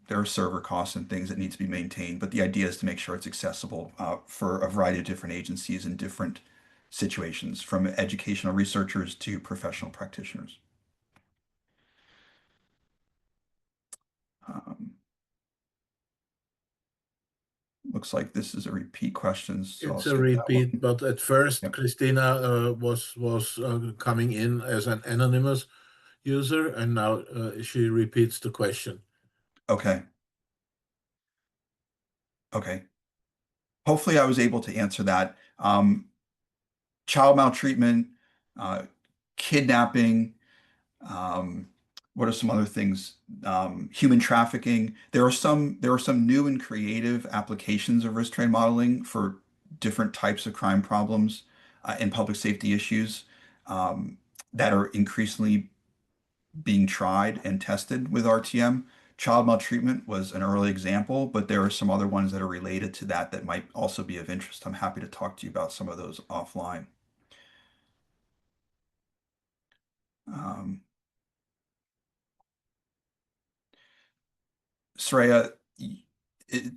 There are server costs and things that need to be maintained, but the idea is to make sure it's accessible for a variety of different agencies in different situations, from educational researchers to professional practitioners. Um, Looks like this is a repeat question, so I'll It's a skip that one. repeat, but at first Yep. Christina was coming in as an anonymous user, and now she repeats the question. Okay. Okay. Hopefully I was able to answer that. Child maltreatment, uh, kidnapping, um, what are some other things? Human trafficking. There are some new and creative applications of risk train modeling for different types of crime problems and public safety issues um, that are increasingly being tried and tested with RTM. Child maltreatment was an early example, but there are some other ones that are related to that that might also be of interest. I'm happy to talk to you about some of those offline. Um, Sreya,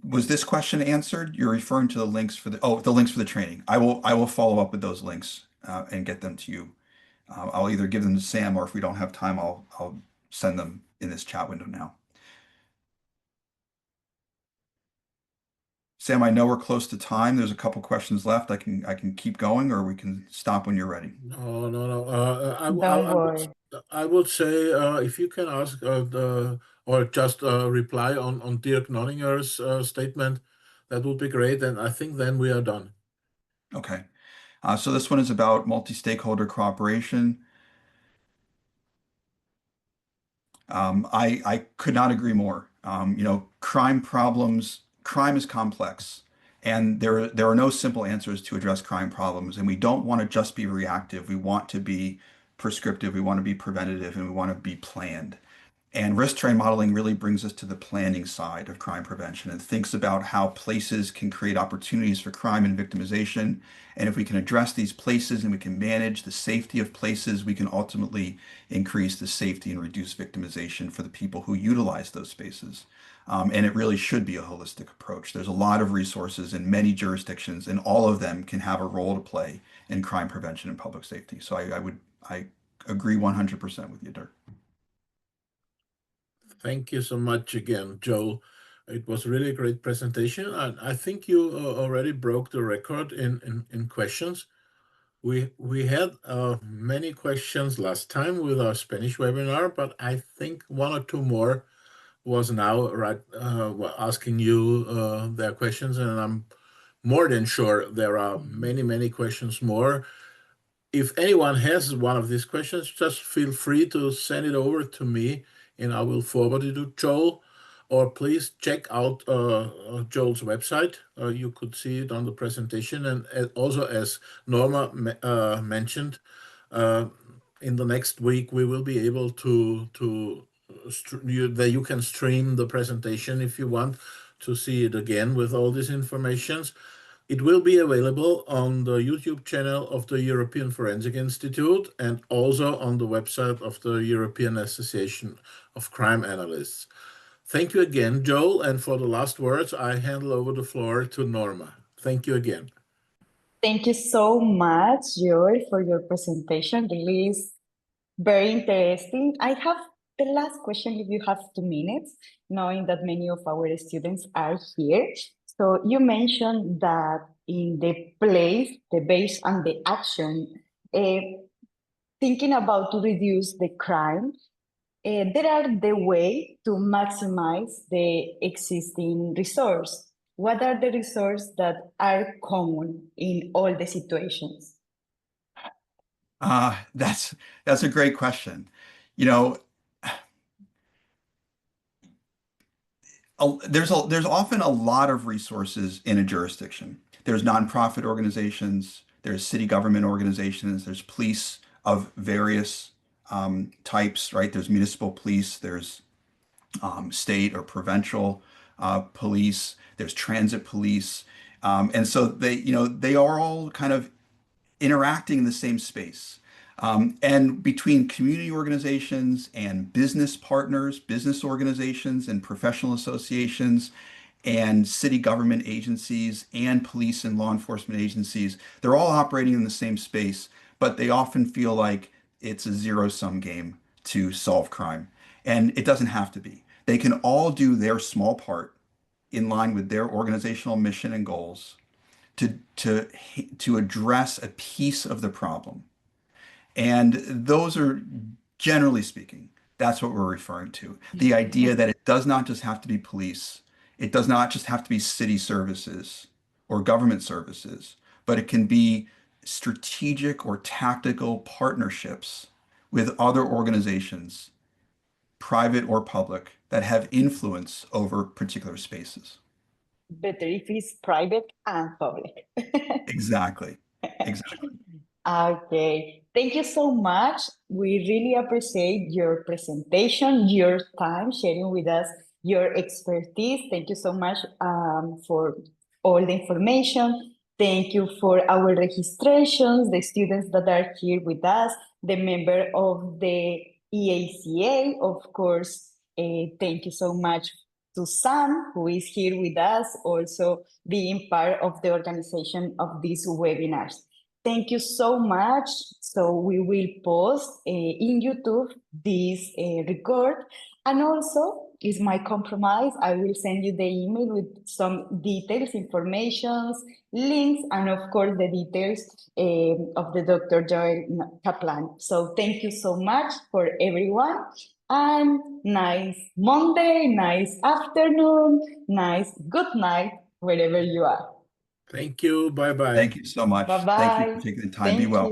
was this question answered? You're referring to the links for the links for the training. I will follow up with those links and get them to you. I'll either give them to Sam, or if we don't have time, I'll send them in this chat window now. Sam, I know we're close to time. There's a couple questions left. I can keep going, or we can stop when you're ready. No, no, no. Don't worry. I would say if you can ask or just reply on Dirk Nonninger's statement. That would be great. And I think then we are done. Okay. So this one is about multi-stakeholder cooperation. I could not agree more. Crime is complex, and there are no simple answers to address crime problems. And we don't want to just be reactive. We want to be prescriptive. We want to be preventative, and we want to be planned. And risk terrain modeling really brings us to the planning side of crime prevention and thinks about how places can create opportunities for crime and victimization. And if we can address these places and we can manage the safety of places, we can ultimately increase the safety and reduce victimization for the people who utilize those spaces. And it really should be a holistic approach. There's a lot of resources in many jurisdictions, and all of them can have a role to play in crime prevention and public safety. So I agree 100% with you, Dirk. Thank you so much again, Joel. It was really a great presentation. And I think you already broke the record in questions. We had many questions last time with our Spanish webinar, but I think one or two more was now asking you their questions, and I'm more than sure there are many questions more. If anyone has one of these questions, just feel free to send it over to me and I will forward it to Joel. Or please check out Joel's website. You could see it on the presentation. And also, as Norma mentioned, uh, in the next week, we will be able that you can stream the presentation if you want to see it again with all these informations. It will be available on the YouTube channel of the European Forensic Institute and also on the website of the European Association of Crime Analysts. Thank you again, Joel. And for the last words, I hand over the floor to Norma. Thank you again. Thank you so much, Joel, for your presentation. Really is very interesting. I have the last question, if you have 2 minutes, knowing that many of our students are here. So you mentioned that in the place, the base, and the action, thinking about to reduce the crime, there are the way to maximize the existing resource. What are the resources that are common in all the situations? That's a great question. You know, there's often a lot of resources in a jurisdiction. There's nonprofit organizations, there's city government organizations, there's police of various types, right? There's municipal police, there's state or provincial police, there's transit police, and so they are all kind of interacting in the same space. And between community organizations and business partners, business organizations and professional associations and city government agencies and police and law enforcement agencies, they're all operating in the same space, but they often feel like it's a zero-sum game to solve crime. And it doesn't have to be. They can all do their small part in line with their organizational mission and goals to address a piece of the problem. And those are, generally speaking, that's what we're referring to. The idea that it does not just have to be police, it does not just have to be city services or government services, but it can be strategic or tactical partnerships with other organizations, private or public, that have influence over particular spaces. Better if it's private and public. Exactly. Exactly. Okay, thank you so much. We really appreciate your presentation, your time sharing with us your expertise. Thank you so much for all the information. Thank you for our registrations, the students that are here with us, the member of the EACA, of course. Thank you so much to Sam, who is here with us, also being part of the organization of these webinars. Thank you so much. So we will post in YouTube this record. And also, is my compromise, I will send you the email with some details, informations, links, and of course the details of the Dr. Joel Caplan. So thank you so much for everyone. and nice Monday, nice afternoon, nice good night, wherever you are. Thank you. Bye-bye. Thank you so much. Thank you for Bye-bye. taking the time. Be Thank well.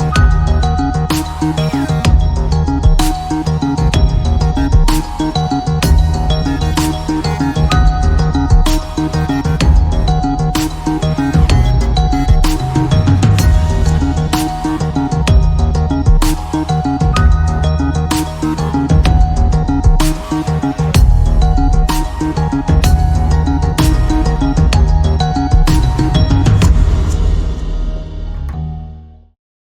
you.